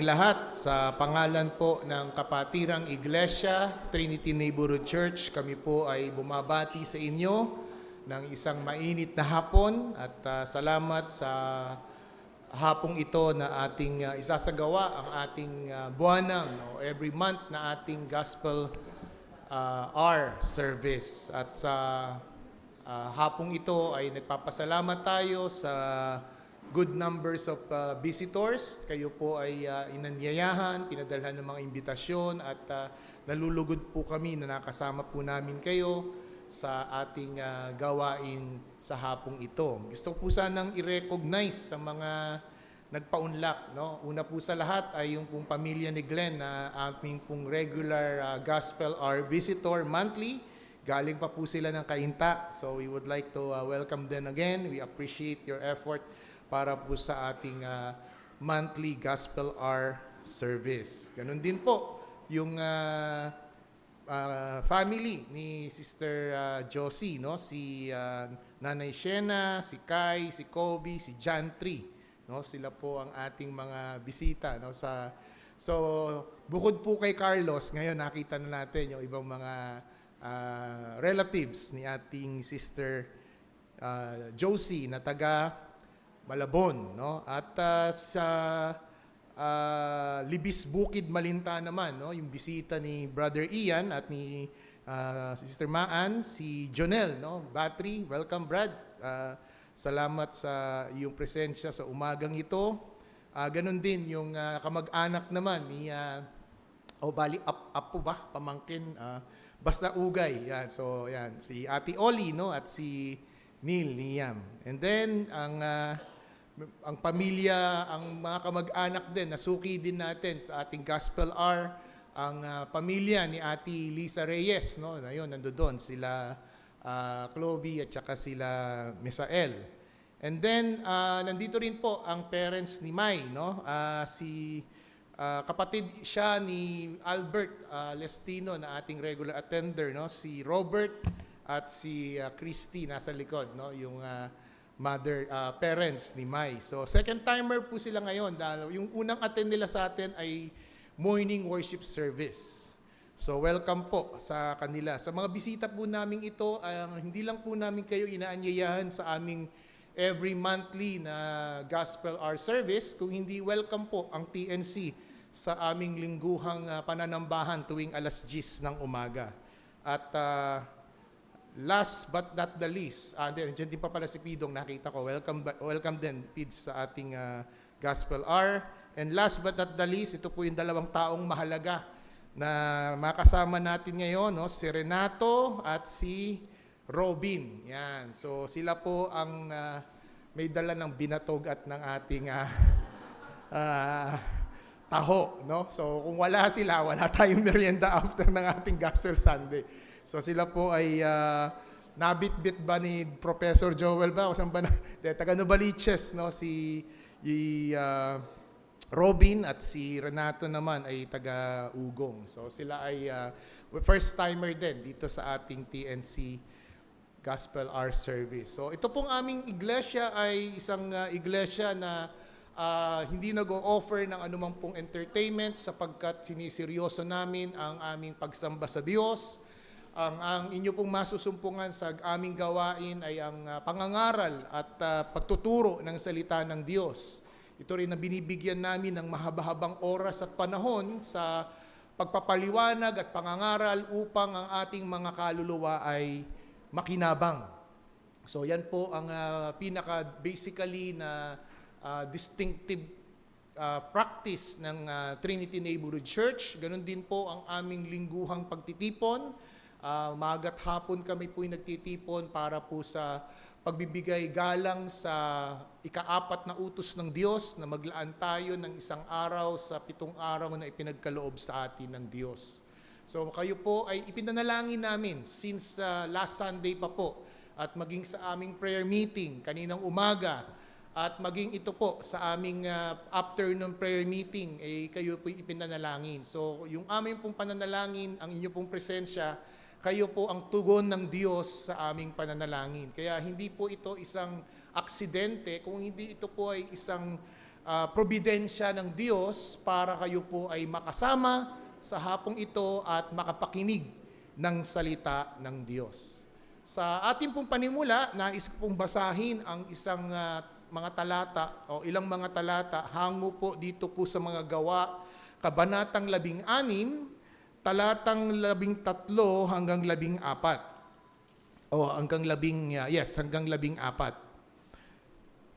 Lahat sa pangalan po ng Kapatirang Iglesia, Trinity Neighborhood Church, kami po ay bumabati sa inyo ng isang mainit na hapon at salamat sa hapong ito na ating isasagawa ang ating buwanang every month na ating Gospel hour service. At sa hapong ito ay nagpapasalamat tayo sa good numbers of visitors. Kayo po ay inanyayahan, pinadalhan ng mga imbitasyon at nalulugod po kami na nakasama po namin kayo sa ating gawain sa hapong ito. Gusto po sanang i-recognize sa mga nagpaunlak. No? Una po sa lahat ay yung pong pamilya ni Glenn na aming pong regular gospel hour visitor monthly. Galing pa po sila ng Kainta. So we would like to welcome them again. We appreciate your effort para po sa ating monthly gospel hour service. Ganun din po yung family ni Sister Josie, no? Si Nanay Shena, si Kai, si Kobe, si John Tree, no? Sila po ang ating mga bisita, no? So bukod po kay Carlos, ngayon nakita na natin yung ibang mga relatives ni ating Sister Josie na taga Malabon, no? At sa Libis Bukid Malinta naman, no? Yung bisita ni Brother Ian at ni Sister Maan, si Jonel, no? Battery, welcome Brad. Salamat sa iyong presensya sa umagang ito. Ganon din yung kamag-anak naman ni bali apo ba pamangkin, basta ugay. Yan. So yan si Ate Oli, no? At si Neil Liam. And then ang pamilya, ang mga kamag-anak din, nasuki din natin sa ating gospel hour, ang pamilya ni Ate Lisa Reyes, no? Ayun, nandoon sila Chloe at saka sila Misael. And then nandito rin po ang parents ni Mai, no? Kapatid siya ni Albert Lestino na ating regular attender, no? Si Robert at si Christy nasa likod, no? Yung parents ni Mai. So second timer po sila ngayon dahil yung unang attend nila sa atin ay morning worship service. So welcome po sa kanila. Sa mga bisita po namin ito, hindi lang po namin kayo inaanyayahan sa aming every monthly na gospel hour service, kung hindi welcome po ang TNC sa aming lingguhang pananambahan tuwing alas 10 ng umaga. At last but not the least, dyan din pa pala si Pidong, nakita ko. Welcome din, Pids, sa ating gospel hour. And last but not the least, ito po yung dalawang taong mahalaga na makasama natin ngayon, no? Si Renato at si Robin. Yan. So sila po ang may dala ng binatog at ng ating taho. No? So kung wala sila, wala tayong merienda after ng ating Gospel Sunday. So sila po ay nabit-bit ba ni Professor Joel ba? O saan ba na? Taga Novaliches, no? Si Robin at si Renato naman ay taga Ugong. So sila ay first timer din dito sa ating TNC Gospel Hour Service. So ito pong aming iglesia ay isang iglesia na hindi nag-o-offer ng anumang pong entertainment sapagkat siniseryoso namin ang aming pagsamba sa Diyos. Ang inyo pong masusumpungan sa aming gawain ay ang pangangaral at pagtuturo ng salita ng Diyos. Ito rin na binibigyan namin ng mahaba-habang oras at panahon sa pagpapaliwanag at pangangaral upang ang ating mga kaluluwa ay makinabang. So yan po ang basically na distinctive practice ng Trinity Neighborhood Church. Ganon din po ang aming lingguhang pagtitipon. Maga't hapon kami po'y nagtitipon para po sa pagbibigay galang sa ika-4 na utos ng Diyos na maglaan tayo ng isang araw sa 7 araw na ipinagkaloob sa atin ng Diyos. So kayo po ay ipinanalangin namin since last Sunday pa po at maging sa aming prayer meeting kaninang umaga at maging ito po sa aming afternoon prayer meeting kayo po ipinanalangin. So yung aming pong pananalangin, ang inyo pong presensya, kayo po ang tugon ng Diyos sa aming pananalangin. Kaya hindi po ito isang aksidente, kung hindi ito po ay isang probidensya ng Diyos para kayo po ay makasama sa hapong ito at makapakinig ng salita ng Diyos. Sa ating pong panimula, nais ko pong basahin ang isang mga talata o ilang mga talata hango po dito po sa mga gawa, kabanatang 16, talatang 13 hanggang 14. Hanggang 14.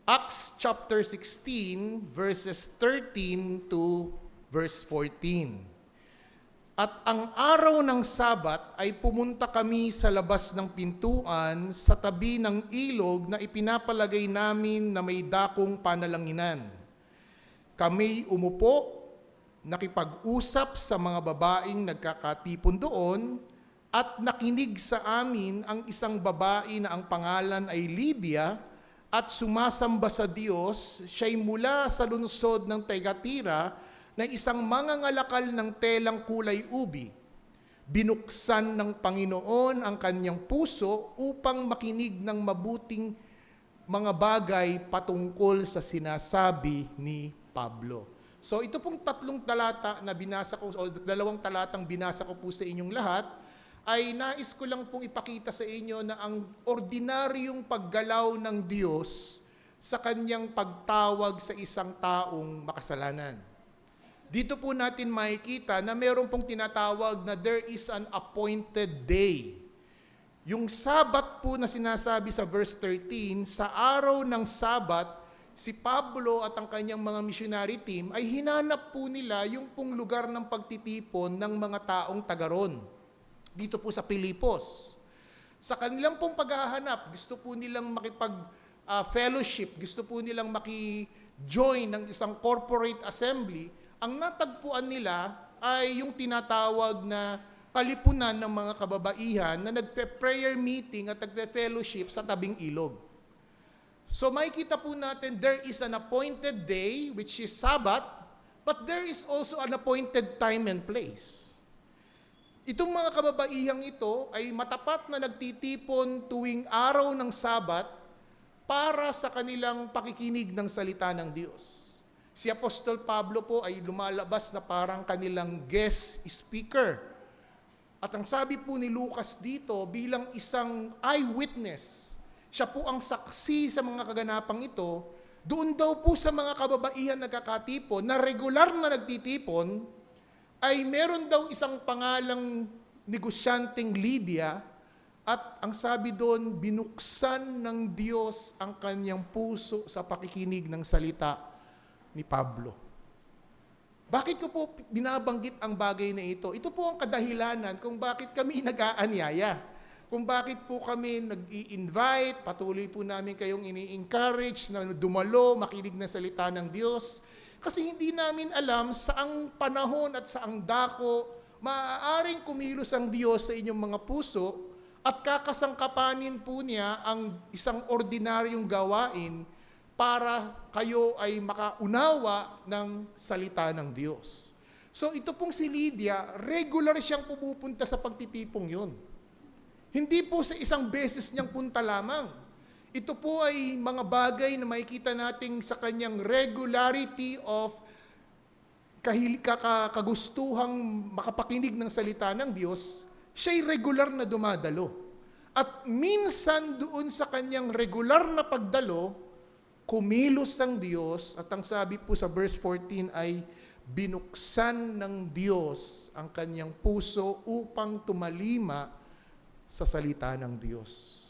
Acts chapter 16 verses 13 to verse 14. At ang araw ng Sabat ay pumunta kami sa labas ng pintuan sa tabi ng ilog na ipinapalagay namin na may dakong panalanginan. Kami umupo, nakipag-usap sa mga babaeng nagkakatipon doon at nakinig sa amin ang isang babae na ang pangalan ay Lydia at sumasamba sa Diyos. Siya'y mula sa lungsod ng Thyatira na isang mangangalakal ng telang kulay ubi. Binuksan ng Panginoon ang kanyang puso upang makinig ng mabuting mga bagay patungkol sa sinasabi ni Pablo. So ito pong tatlong talata na binasa ko, o dalawang talatang binasa ko po sa inyong lahat, ay nais ko lang pong ipakita sa inyo na ang ordinaryong paggalaw ng Diyos sa kanyang pagtawag sa isang taong makasalanan. Dito po natin makikita na meron pong tinatawag na there is an appointed day. Yung Sabat po na sinasabi sa verse 13, sa araw ng Sabat, si Pablo at ang kanyang mga missionary team ay hinanap po nila yung pong lugar ng pagtitipon ng mga taong tagaron. Dito po sa Pilipos. Sa kanilang pong paghahanap, gusto po nilang makipag-fellowship, gusto po nilang maki-join ng isang corporate assembly, ang natagpuan nila ay yung tinatawag na kalipunan ng mga kababaihan na nagpe-prayer meeting at nagpe-fellowship sa tabing ilog. So makikita po natin, there is an appointed day, which is Sabbath, but there is also an appointed time and place. Itong mga kababaihang ito ay matapat na nagtitipon tuwing araw ng Sabat para sa kanilang pakikinig ng salita ng Diyos. Si Apostol Pablo po ay lumalabas na parang kanilang guest speaker. At ang sabi po ni Lucas dito bilang isang eyewitness, siya po ang saksi sa mga kaganapang ito, doon daw po sa mga kababaihan nagkakatipon na regular na nagtitipon, ay meron daw isang pangalang negosyanteng Lydia at ang sabi doon, binuksan ng Diyos ang kanyang puso sa pakikinig ng salita ni Pablo. Bakit ko po binabanggit ang bagay na ito? Ito po ang kadahilanan kung bakit kami nag-aanyaya. Kung bakit po kami nag-i-invite, patuloy po namin kayong ini-encourage na dumalo, makinig ng salita ng Diyos. Kasi hindi namin alam saang panahon at saang dako maaaring kumilos ang Diyos sa inyong mga puso at kakasangkapanin po niya ang isang ordinaryong gawain para kayo ay makaunawa ng salita ng Diyos. So ito pong si Lydia, regular siyang pumupunta sa pagtitipong yun. Hindi po sa isang beses niyang punta lamang. Ito po ay mga bagay na makikita natin sa kanyang regularity of kagustuhang makapakinig ng salita ng Diyos, siya'y regular na dumadalo. At minsan doon sa kanyang regular na pagdalo, kumilos ang Diyos at ang sabi po sa verse 14 ay binuksan ng Diyos ang kanyang puso upang tumalima sa salita ng Diyos.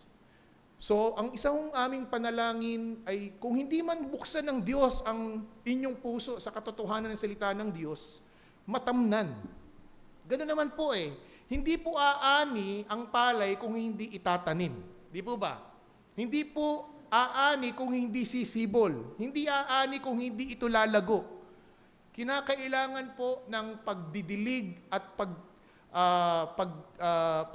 So, ang isang aming panalangin ay kung hindi man buksan ng Diyos ang inyong puso sa katotohanan ng salita ng Diyos, matamnan. Ganoon naman po Hindi po aani ang palay kung hindi itatanim. Di po ba? Hindi po aani kung hindi sisibol. Hindi aani kung hindi ito lalago. Kinakailangan po ng pagdidilig at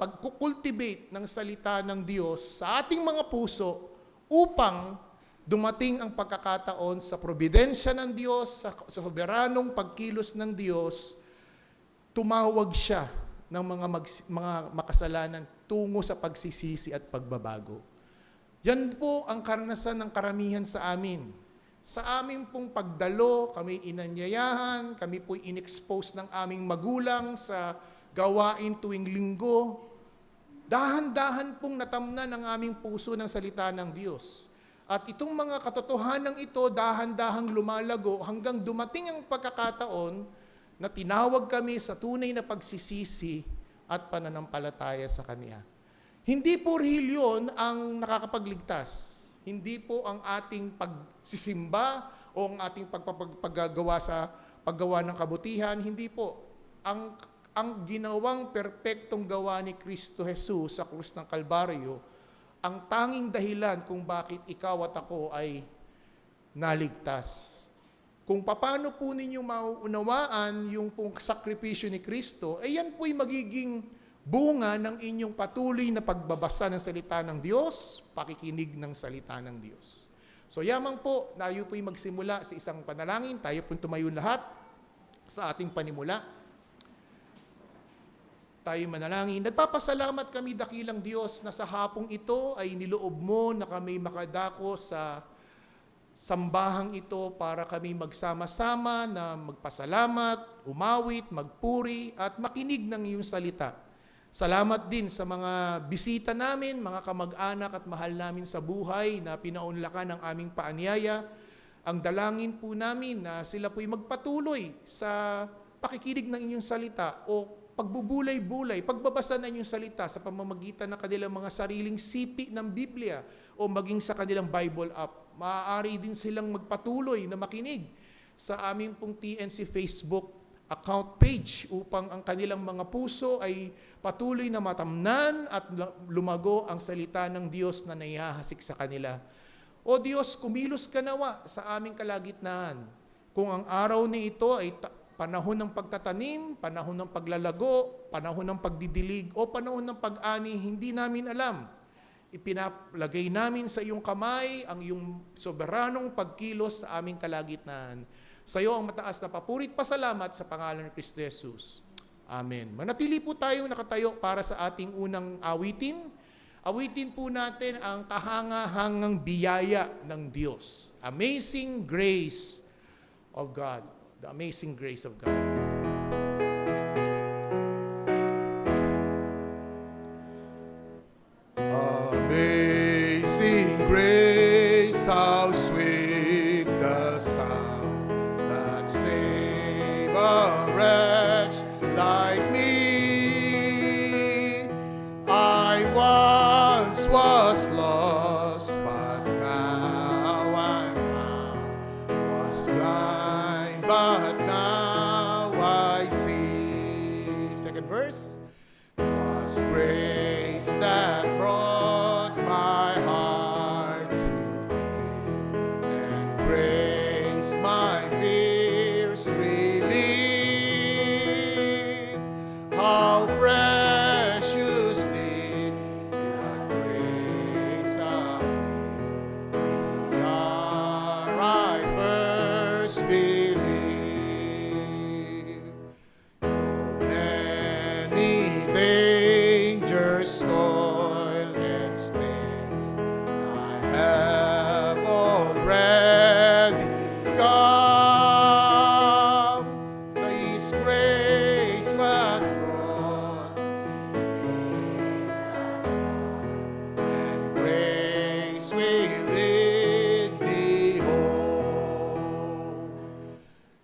pagkukultivate ng salita ng Diyos sa ating mga puso upang dumating ang pagkakataon sa probidensya ng Diyos, sa soberanong pagkilos ng Diyos, tumawag siya ng mga makasalanan tungo sa pagsisisi at pagbabago. Yan po ang karanasan ng karamihan sa amin. Sa aming pong pagdalo, kami inanyayahan, kami po in-expose ng aming magulang sa gawain tuwing linggo. Dahan-dahan pong natamnan ng aming puso ng salita ng Diyos. At itong mga katotohanan ito, dahan-dahang lumalago hanggang dumating ang pagkakataon na tinawag kami sa tunay na pagsisisi at pananampalataya sa Kanya. Hindi po reliyon ang nakakapagligtas. Hindi po ang ating pagsisimba o ang ating paggawa sa paggawa ng kabutihan. Hindi po. Ang ginawang perpektong gawa ni Kristo Jesus sa krus ng Kalbaryo, ang tanging dahilan kung bakit ikaw at ako ay naligtas. Kung paano po ninyo mauunawaan yung pong sakripisyo ni Kristo, yan po'y magiging bunga ng inyong patuloy na pagbabasa ng salita ng Diyos, pakikinig ng salita ng Diyos. So yamang po, tayo po'y magsimula sa isang panalangin, tayo po'y tumayo lahat sa ating panimula. Tayo manalangin. Nagpapasalamat kami, dakilang Diyos, na sa hapong ito ay niloob mo na kami makadako sa sambahang ito para kami magsama-sama na magpasalamat, umawit, magpuri, at makinig ng iyong salita. Salamat din sa mga bisita namin, mga kamag-anak at mahal namin sa buhay na pinaunlakan ng aming paanyaya. Ang dalangin po namin na sila po'y magpatuloy sa pakikinig ng inyong salita o pagbubulay-bulay, pagbabasa ng inyong salita sa pamamagitan ng kanilang mga sariling sipi ng Biblia o maging sa kanilang Bible app. Maaari din silang magpatuloy na makinig sa aming pong TNC Facebook account page upang ang kanilang mga puso ay patuloy na matamnan at lumago ang salita ng Diyos na naihahasik sa kanila. O Diyos, kumilos ka nawa sa aming kalagitnaan. Kung ang araw ni ito ay panahon ng pagtatanim, panahon ng paglalago, panahon ng pagdidilig, o panahon ng pag-ani, hindi namin alam. Ipinalagay namin sa iyong kamay ang iyong soberanong pagkilos sa aming kalagitnaan. Sa iyo ang mataas na papurit pasalamat sa pangalan ni Kristo Jesus. Amen. Manatili po tayong nakatayo para sa ating unang awitin. Awitin po natin ang kahanga-hangang biyaya ng Diyos. Amazing Grace of God. The amazing grace of God. Amazing grace, how sweet the sound that saved a wretch like me. I once was lost, but now I'm found. Was blind, but now I see. Second verse. 'Twas grace that brought my heart to thee, and grace my fears relieved. How precious did that grace appear, ere I first believed. Many dangers, toil, and snares I have already come. This grace what brought me, and grace will lead me home,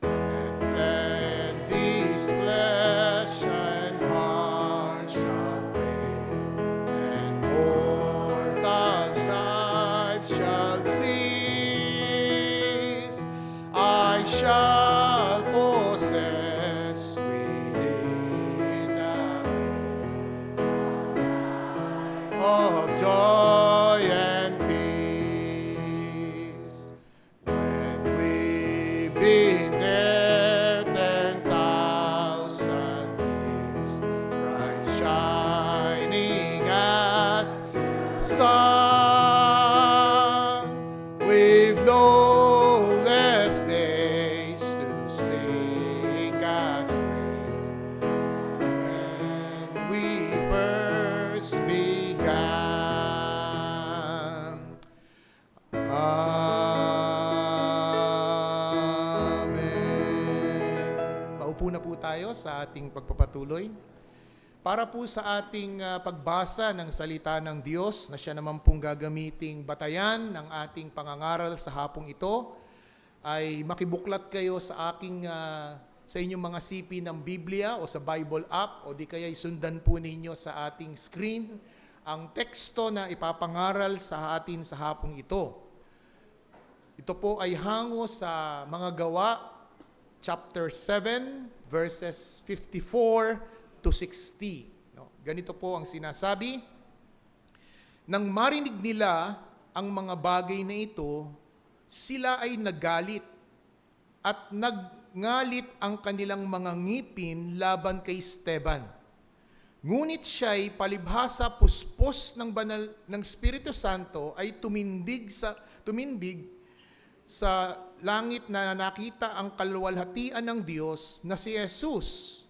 and cleanse this flesh and heart shall fail, and mortal sight shall cease. I shall possess within the gate of joy and peace. When we've been there 10,000 years, bright shining as sun, with no less days to sing God's praise when we first began. Amen. muna po tayo sa ating pagpapatuloy. Para po sa ating pagbasa ng salita ng Diyos na siya naman pong gagamiting batayan ng ating pangangaral sa hapong ito, ay makibuklat kayo sa sa inyong mga sipi ng Biblia o sa Bible app o di kaya sundan po ninyo sa ating screen ang teksto na ipapangaral sa atin sa hapong ito. Ito po ay hango sa mga gawa, chapter 7, verses 54 to 60. No? Ganito po ang sinasabi. Nang marinig nila ang mga bagay na ito, sila ay naggalit at nagngalit ang kanilang mga ngipin laban kay Esteban. Ngunit siya'y palibhasa puspos ng banal ng Espiritu Santo ay tumindig sa langit na nakita ang kaluwalhatian ng Diyos na si Jesus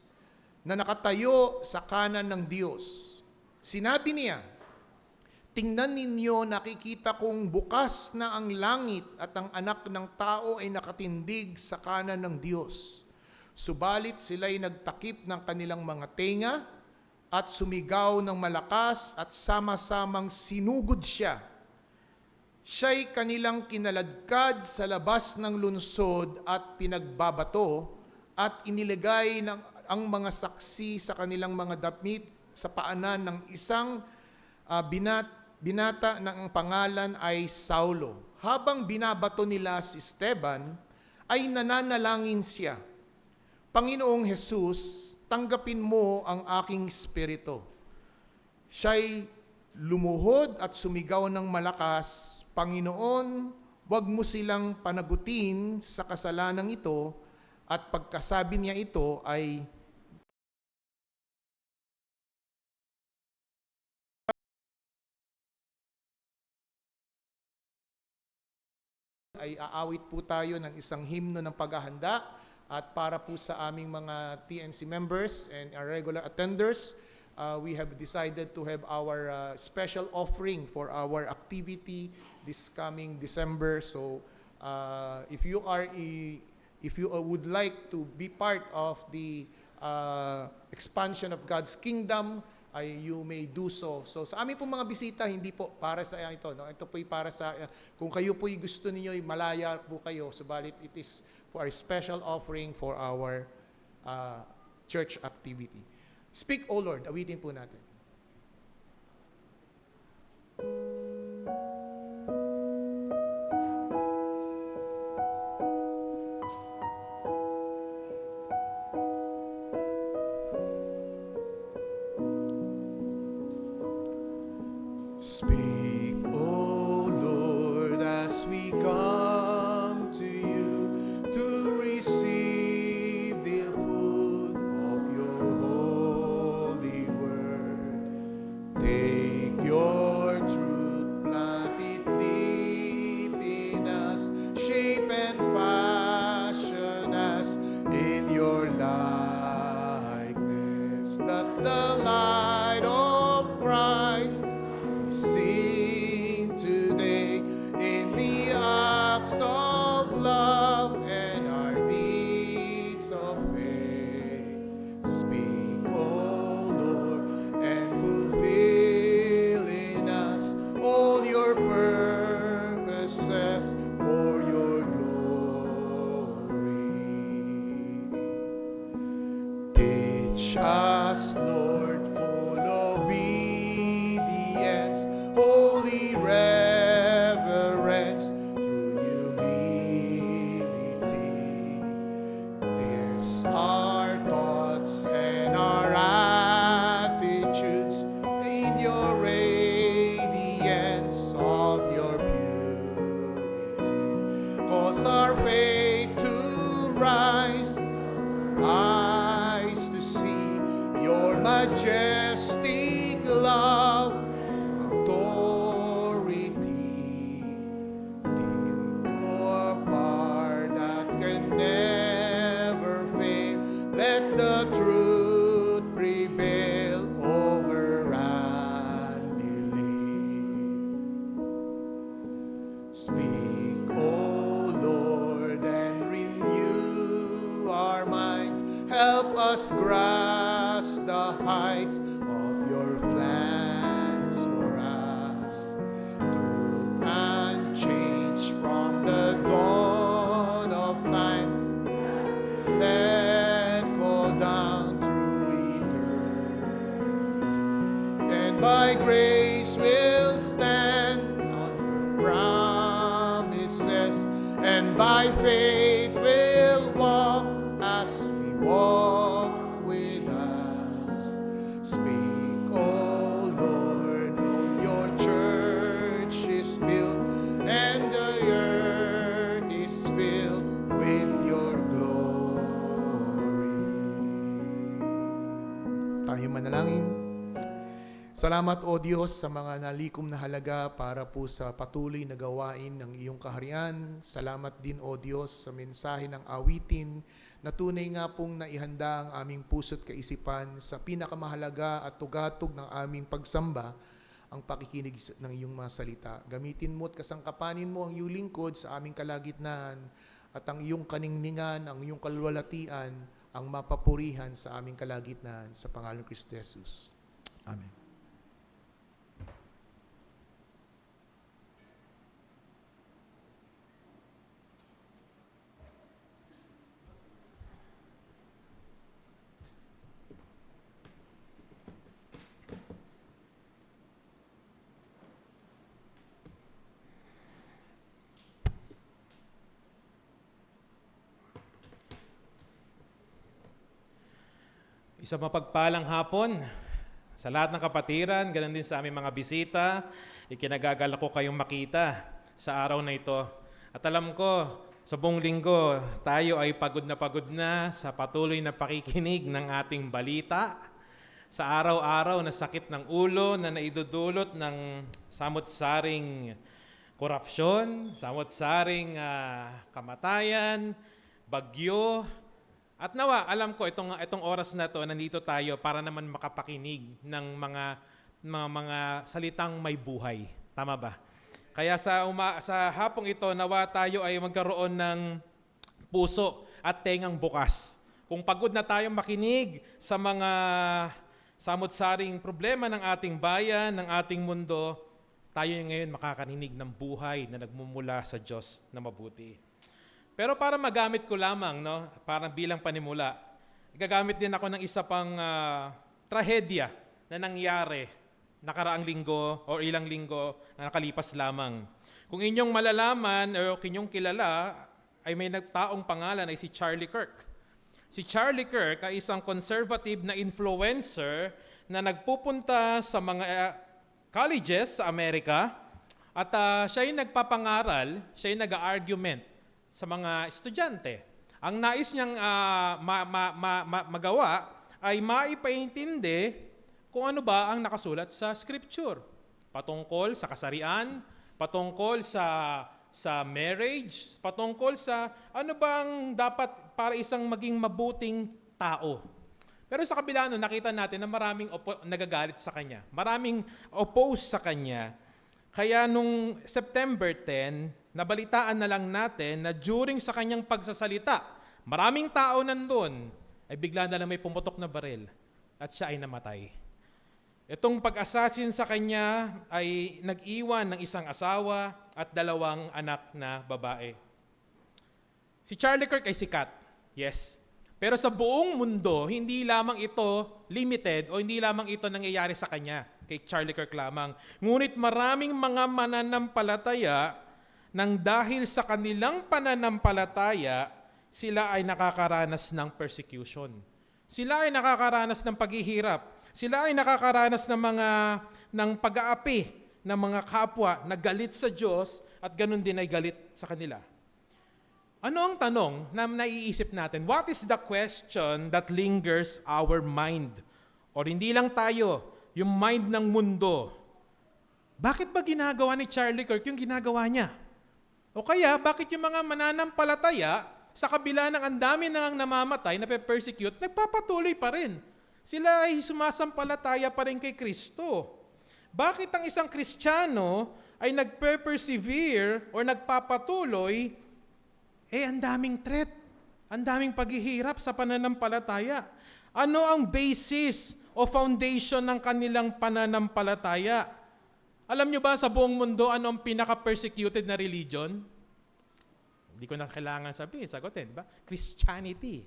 na nakatayo sa kanan ng Diyos. Sinabi niya, "Tingnan ninyo, nakikita kong bukas na ang langit at ang anak ng tao ay nakatindig sa kanan ng Diyos. Subalit sila'y nagtakip ng kanilang mga tenga at sumigaw ng malakas at sama-samang sinugod siya. Siya'y kanilang kinaladkad sa labas ng lunsod at pinagbabato at inilagay ang mga saksi sa kanilang mga damit sa paanan ng isang binata na ang pangalan ay Saulo. Habang binabato nila si Esteban, ay nananalangin siya, "Panginoong Jesus, tanggapin mo ang aking espiritu." Siya'y lumuhod at sumigaw ng malakas, "Panginoon, huwag mo silang panagutin sa kasalanang ito." At pagkasabi niya ito ay aawit po tayo ng isang himno ng paghahanda at para po sa aming mga TNC members and our regular attenders, we have decided to have our special offering for our activity this coming December. So if you would like to be part of the expansion of God's kingdom, you may do so. So sa aming pong mga bisita, hindi po para sa ito. No? Ito po ay para sa, kung kayo po gusto niyo, malaya po kayo. Subalit it is for a special offering for our church activity. Speak, O Lord. Awitin po natin. Speak, O Lord, as we come to you to receive the food of your holy word. Take your truth, plant it deep in us, shape and fashion us in your likeness. Let the light of Christ seen today in the acts of love and our deeds of faith. Speak, O Lord, and fulfill in us all your purposes for your glory. Teach us, Lord, full obedience, holy reverence, through humility. Test our thoughts and our attitudes in your radiance of your purity. Cause our faith to rise, eyes to see your majestic love, authority, your power that can never fail. Let the truth prevail over unbelief. Speak, O Lord, and renew our minds. Help help us grasp the heights of your plans for us. Truth and change from the dawn of time, let go down through eternity. And by grace we'll stand on your promises, and by faith we'll walk as we walk with us. Speak, O Lord, your church is built, and the earth is filled with your glory. Tayo manalangin. Salamat, O Diyos, sa mga nalikom na halaga para po sa patuloy na gawain ng iyong kaharian. Salamat din, O Diyos, sa mensahe ng awitin na tunay nga pong naihanda ang aming puso't kaisipan sa pinakamahalaga at tugatog ng aming pagsamba, ang pakikinig ng iyong mga salita. Gamitin mo at kasangkapanin mo ang iyong lingkod sa aming kalagitnaan at ang iyong kaningningan, ang iyong kalwalatian, ang mapapurihan sa aming kalagitnaan sa pangalan ng Kristo Jesus. Amen. Isang mapagpalang hapon sa lahat ng kapatiran, ganun din sa aming mga bisita. Ikinagagalak ko kayong makita sa araw na ito. At alam ko, sa buong linggo, tayo ay pagod na sa patuloy na pakikinig ng ating balita. Sa araw-araw na sakit ng ulo na naidudulot ng samot-saring korupsyon, samot-saring kamatayan, bagyo. At nawa, alam ko itong oras na to nandito tayo para naman makapakinig ng mga salitang may buhay. Tama ba? Kaya sa hapong ito, nawa tayo ay magkaroon ng puso at tengang bukas. Kung pagod na tayong makinig sa mga samot-saring problema ng ating bayan, ng ating mundo, tayo ngayon makakaninig ng buhay na nagmumula sa Diyos na mabuti. Pero para magamit ko lamang, no, parang bilang panimula, gagamit din ako ng isa pang trahedya na nangyari nakaraang linggo o ilang linggo na nakalipas lamang. Kung inyong malalaman o inyong kilala, ay may nagtaong pangalan ay si Charlie Kirk. Si Charlie Kirk ay isang conservative na influencer na nagpupunta sa mga colleges sa Amerika at siya ay nagpapangaral, siya ay nag-argument sa mga estudyante. Ang nais niyang magawa ay maipaintindi kung ano ba ang nakasulat sa Scripture. Patungkol sa kasarian, patungkol sa marriage, patungkol sa ano bang dapat para isang maging mabuting tao. Pero sa kabila nun, nakita natin na maraming nagagalit sa kanya. Maraming oppose sa kanya. Kaya nung September 10, nabalitaan na lang natin na during sa kanyang pagsasalita, maraming tao nandun, ay bigla na lang may pumutok na baril at siya ay namatay. Itong pag-assassin sa kanya ay nag-iwan ng isang asawa at 2 anak na babae. Si Charlie Kirk ay sikat, yes. Pero sa buong mundo, hindi lamang ito limited o hindi lamang ito nangyayari sa kanya, kay Charlie Kirk lamang. Ngunit maraming mga mananampalataya nang dahil sa kanilang pananampalataya, sila ay nakakaranas ng persecution. Sila ay nakakaranas ng paghihirap. Sila ay nakakaranas ng pag-aapi ng mga kapwa na galit sa Diyos at ganun din ay galit sa kanila. Ano ang tanong na naiisip natin? What is the question that lingers our mind? O hindi lang tayo, yung mind ng mundo. Bakit ba ginagawa ni Charlie Kirk yung ginagawa niya? O kaya, bakit yung mga mananampalataya, sa kabila ng ang dami nang namamatay, na pe-persecute, nagpapatuloy pa rin? Sila ay sumasampalataya pa rin kay Kristo. Bakit ang isang Kristiyano ay nagpe-persevere o nagpapatuloy, ang daming threat, Ang daming paghihirap sa pananampalataya. Ano ang basis o foundation ng kanilang pananampalataya? Alam nyo ba sa buong mundo ano ang pinaka-persecuted na religion? Hindi ko na kailangan sagutin, di ba? Christianity.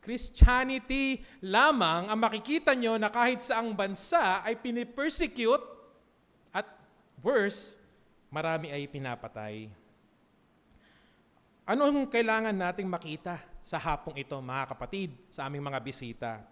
Christianity lamang ang makikita nyo na kahit saang bansa ay pinipersecute at worse, marami ay pinapatay. Ano ang kailangan nating makita sa hapong ito, mga kapatid, sa aming mga bisita?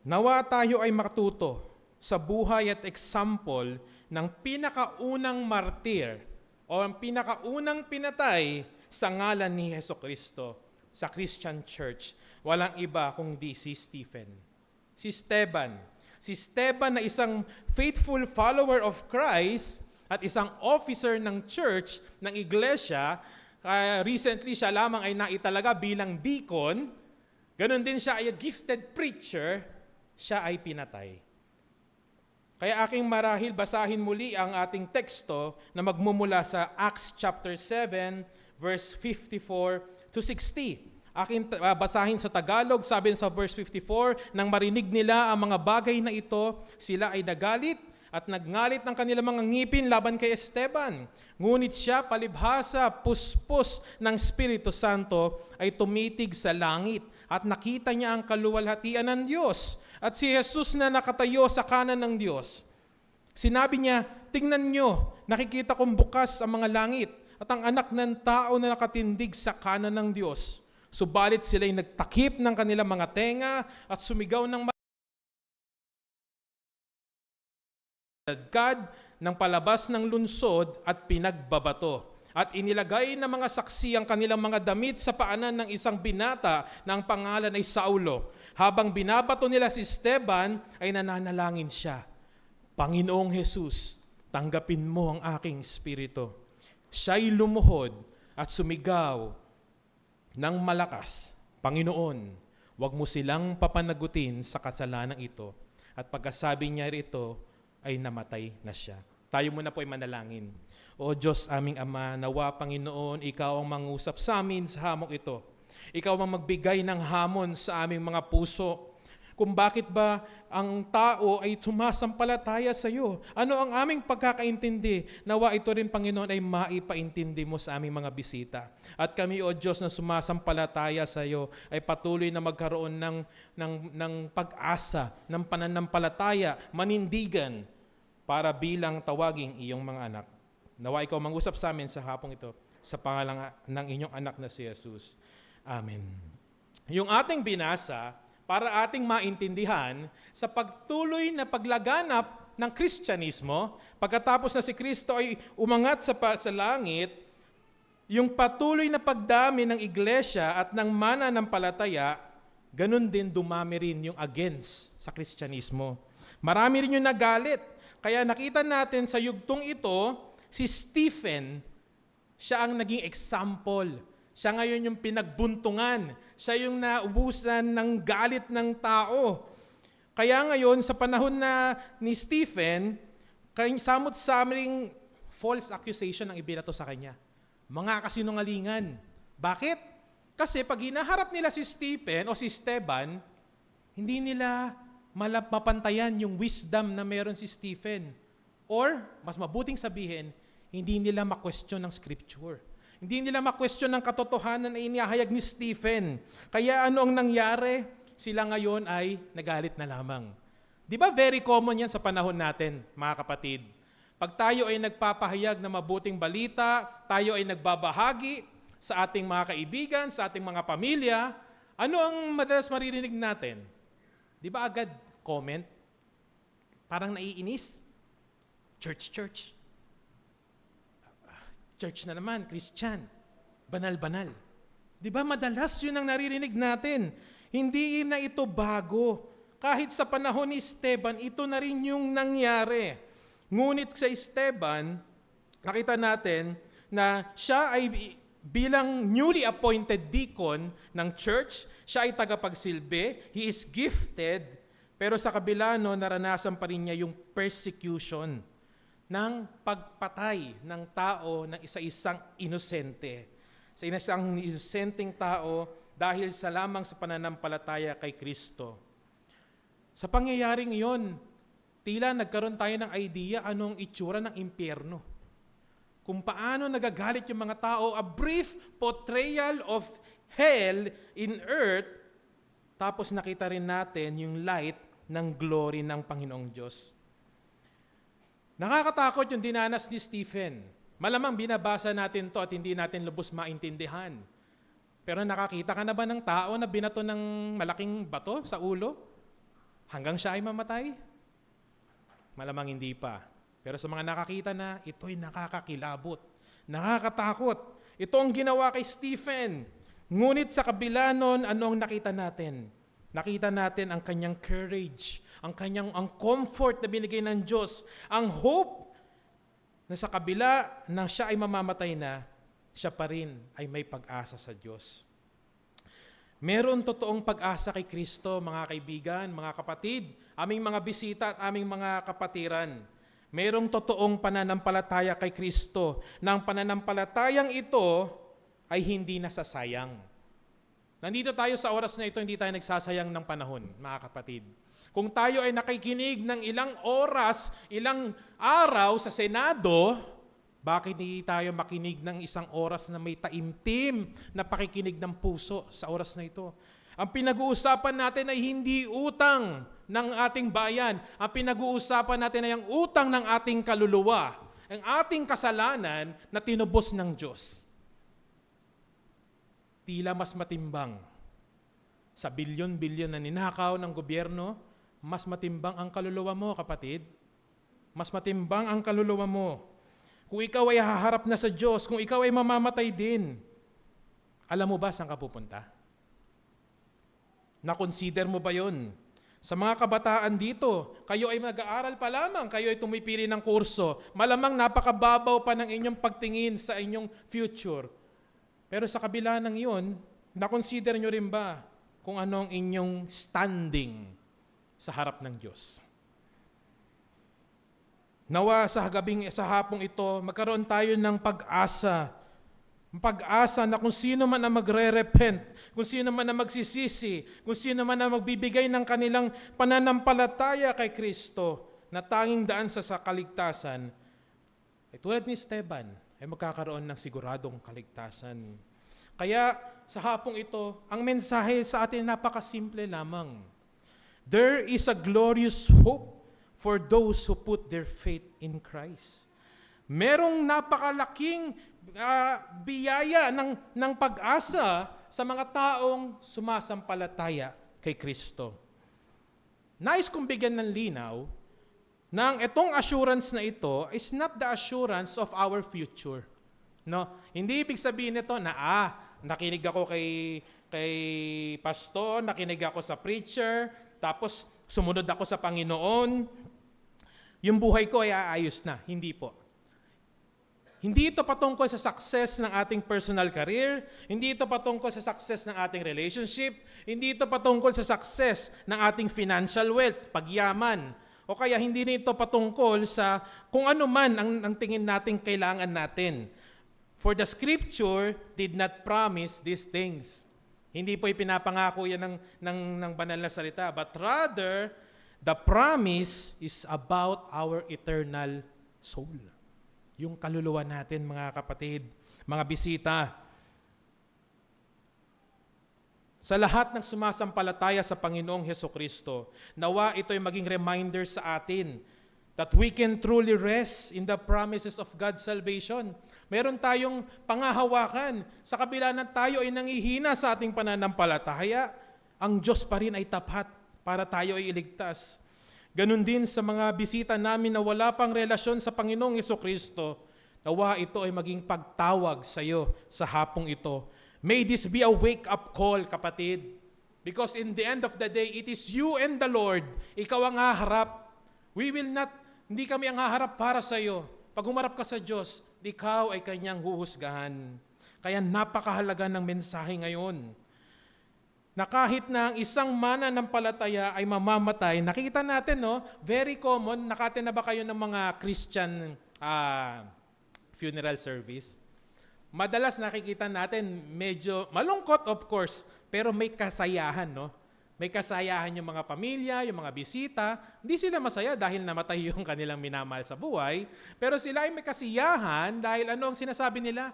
Nawa tayo ay matuto sa buhay at example ng pinakaunang martir o ang pinakaunang pinatay sa ngalan ni Hesukristo sa Christian Church. Walang iba kundi si Stephen. Si Esteban. Si Esteban na isang faithful follower of Christ at isang officer ng church, ng iglesia. Recently siya lamang ay naitalaga bilang deacon. Ganon din siya ay a gifted preacher. Siya ay pinatay. Kaya aking marahil basahin muli ang ating teksto na magmumula sa Acts chapter 7 verse 54 to 60. Aking basahin sa Tagalog, sabi sa verse 54, nang marinig nila ang mga bagay na ito, sila ay nagalit at nagngalit ng kanilang mga ngipin laban kay Esteban. Ngunit siya, palibhasa, puspos ng Espiritu Santo, ay tumitig sa langit at nakita niya ang kaluwalhatian ng Diyos at si Jesus na nakatayo sa kanan ng Diyos. Sinabi niya, tingnan niyo, nakikita kong bukas ang mga langit at ang anak ng tao na nakatindig sa kanan ng Diyos. Subalit sila'y nagtakip ng kanilang mga tenga at sumigaw ng God ng palabas ng lunsod at pinagbabato. At inilagay ng mga saksi ang kanilang mga damit sa paanan ng isang binata na ang pangalan ay Saulo. Habang binabato nila si Esteban, ay nananalangin siya. Panginoong Jesus, tanggapin mo ang aking espiritu. Siya'y lumuhod at sumigaw ng malakas, Panginoon, huwag mo silang papanagutin sa kasalanang ito. At pagkasabi niya rito, ay namatay na siya. Tayo muna po ay manalangin. O Diyos aming Ama, nawa Panginoon, Ikaw ang mangusap sa amin sa hamok ito. Ikaw ang magbigay ng hamon sa aming mga puso. Kung bakit ba ang tao ay sumasampalataya sa iyo? Ano ang aming pagkakaintindi? Nawa ito rin, Panginoon, ay maipaintindi mo sa aming mga bisita. At kami, O Diyos, na sumasampalataya sa iyo, ay patuloy na magkaroon ng pag-asa, ng pananampalataya, manindigan, para bilang tawaging iyong mga anak. Nawa ikaw mangusap sa amin sa hapong ito, sa pangalan ng inyong anak na si Jesus. Amen. Yung ating binasa, para ating maintindihan sa pagtuloy na paglaganap ng Kristyanismo, pagkatapos na si Kristo ay umangat sa langit, yung patuloy na pagdami ng iglesia at ng mananampalataya, ganun din dumami rin yung against sa Kristyanismo. Marami rin yung nagalit. Kaya nakita natin sa yugtong ito, si Stephen, siya ang naging example. Siya ngayon yung pinagbuntungan. Siya yung naubusan ng galit ng tao. Kaya ngayon, sa panahon na ni Stephen, samot-saming false accusation ang ibinato sa kanya. Mga kasinungalingan. Bakit? Kasi pag hinaharap nila si Stephen o si Esteban, hindi nila mapantayan yung wisdom na meron si Stephen. Or, mas mabuting sabihin, hindi nila ma-question ng scripture. Hindi nila ma-question ng katotohanan na inihahayag ni Stephen. Kaya ano ang nangyari? Sila ngayon ay nagalit na lamang. Di ba very common yan sa panahon natin, mga kapatid? Pag tayo ay nagpapahayag ng mabuting balita, tayo ay nagbabahagi sa ating mga kaibigan, sa ating mga pamilya, ano ang madalas maririnig natin? Di ba agad comment? Parang naiinis. Church. Church na naman, Christian. Banal-banal. Di ba madalas yun ang naririnig natin? Hindi na ito bago. Kahit sa panahon ni Esteban, ito na rin yung nangyari. Ngunit sa Esteban, nakita natin na siya ay bilang newly appointed deacon ng church, siya ay tagapagsilbi, he is gifted, pero sa kabila naranasan pa rin niya yung persecution ng pagpatay ng tao ng isa-isang inosente. sa isang inosenteng tao dahil sa lamang sa pananampalataya kay Kristo. Sa pangyayaring iyon, tila nagkaroon tayo ng idea anong itsura ng impyerno. Kung paano nagagalit yung mga tao, a brief portrayal of hell in earth, tapos nakita rin natin yung light ng glory ng Panginoong Diyos. Nakakatakot yung dinanas ni Stephen. Malamang binabasa natin to at hindi natin lubos maintindihan. Pero nakakita ka na ba ng tao na binato ng malaking bato sa ulo hanggang siya ay mamatay? Malamang hindi pa. Pero sa mga nakakita na, ito'y nakakakilabot, nakakatakot. Ito ang ginawa kay Stephen. Ngunit sa kabila nun, ano ang nakita natin? Nakita natin ang kanyang courage, ang comfort na binigay ng Diyos, ang hope na sa kabila na siya ay mamamatay na, siya pa rin ay may pag-asa sa Diyos. Meron totoong pag-asa kay Kristo, mga kaibigan, mga kapatid, aming mga bisita at aming mga kapatiran. Merong totoong pananampalataya kay Kristo, na ang pananampalatayang ito ay hindi nasasayang. Nandito tayo sa oras na ito, hindi tayo nagsasayang ng panahon, mga kapatid. Kung tayo ay nakikinig ng ilang oras, ilang araw sa Senado, bakit hindi tayo makinig ng isang oras na may taimtim na pakikinig ng puso sa oras na ito? Ang pinag-uusapan natin ay hindi utang ng ating bayan. Ang pinag-uusapan natin ay ang utang ng ating kaluluwa, ang ating kasalanan na tinubos ng Diyos. Tila mas matimbang sa bilyon-bilyon na ninakaw ng gobyerno, mas matimbang ang kaluluwa mo, kapatid. Mas matimbang ang kaluluwa mo. Kung ikaw ay haharap na sa Diyos, kung ikaw ay mamamatay din, alam mo ba saan ka pupunta? Na-consider mo ba yun? Sa mga kabataan dito, kayo ay mag-aaral pa lamang, kayo ay tumipili ng kurso. Malamang napakababaw pa ng inyong pagtingin sa inyong future. Pero sa kabila ng iyon, na-consider nyo rin ba kung ano ang inyong standing sa harap ng Diyos? Nawa sa hapong ito, magkaroon tayo ng pag-asa na kung sino man ang magre-repent, kung sino man ang magsisisi, kung sino man ang magbibigay ng kanilang pananampalataya kay Kristo na tanging daan sa kaligtasan, ay tulad ni Esteban, ay magkakaroon ng siguradong kaligtasan. Kaya sa hapong ito, ang mensahe sa atin napakasimple lamang. There is a glorious hope for those who put their faith in Christ. Merong napakalaking biyaya ng pag-asa sa mga taong sumasampalataya kay Kristo. Nais kong bigyan ng linaw nang itong assurance na ito is not the assurance of our future. No, hindi ibig sabihin nito na nakinig ako kay pastor, nakinig ako sa preacher, tapos sumunod ako sa Panginoon, yung buhay ko ay aayos na. Hindi po. Hindi ito patungkol sa success ng ating personal career, hindi ito patungkol sa success ng ating relationship, hindi ito patungkol sa success ng ating financial wealth, pagyaman, o kaya hindi ito patungkol sa kung ano man ang tingin nating kailangan natin. For the Scripture did not promise these things. Hindi po ipinapangako yan ng banal na salita, but rather, the promise is about our eternal soul. Yung kaluluwa natin, mga kapatid, mga bisita. Sa lahat ng sumasampalataya sa Panginoong Hesukristo, nawa ito ay maging reminder sa atin that we can truly rest in the promises of God's salvation. Meron tayong pangahawakan. Sa kabila na tayo ay nangihina sa ating pananampalataya, ang Diyos pa rin ay tapat para tayo ay iligtas. Ganon din sa mga bisita namin na wala pang relasyon sa Panginoong Hesukristo, nawa ito ay maging pagtawag sa iyo sa hapong ito. May this be a wake-up call, kapatid. Because in the end of the day, it is you and the Lord. Ikaw ang haharap. Hindi kami ang haharap para sa iyo. Pag humarap ka sa Diyos, ikaw ay kanyang huhusgahan. Kaya napakahalaga ng mensahe ngayon. Na kahit na ang isang mananampalataya ay mamamatay, nakita natin, very common, nakatena ba kayo ng mga Christian funeral service? madalas nakikita natin medyo malungkot of course, pero may kasayahan, no? May kasayahan yung mga pamilya, yung mga bisita. Hindi sila masaya dahil namatay yung kanilang minamahal sa buhay, pero sila ay may kasiyahan dahil ano ang sinasabi nila?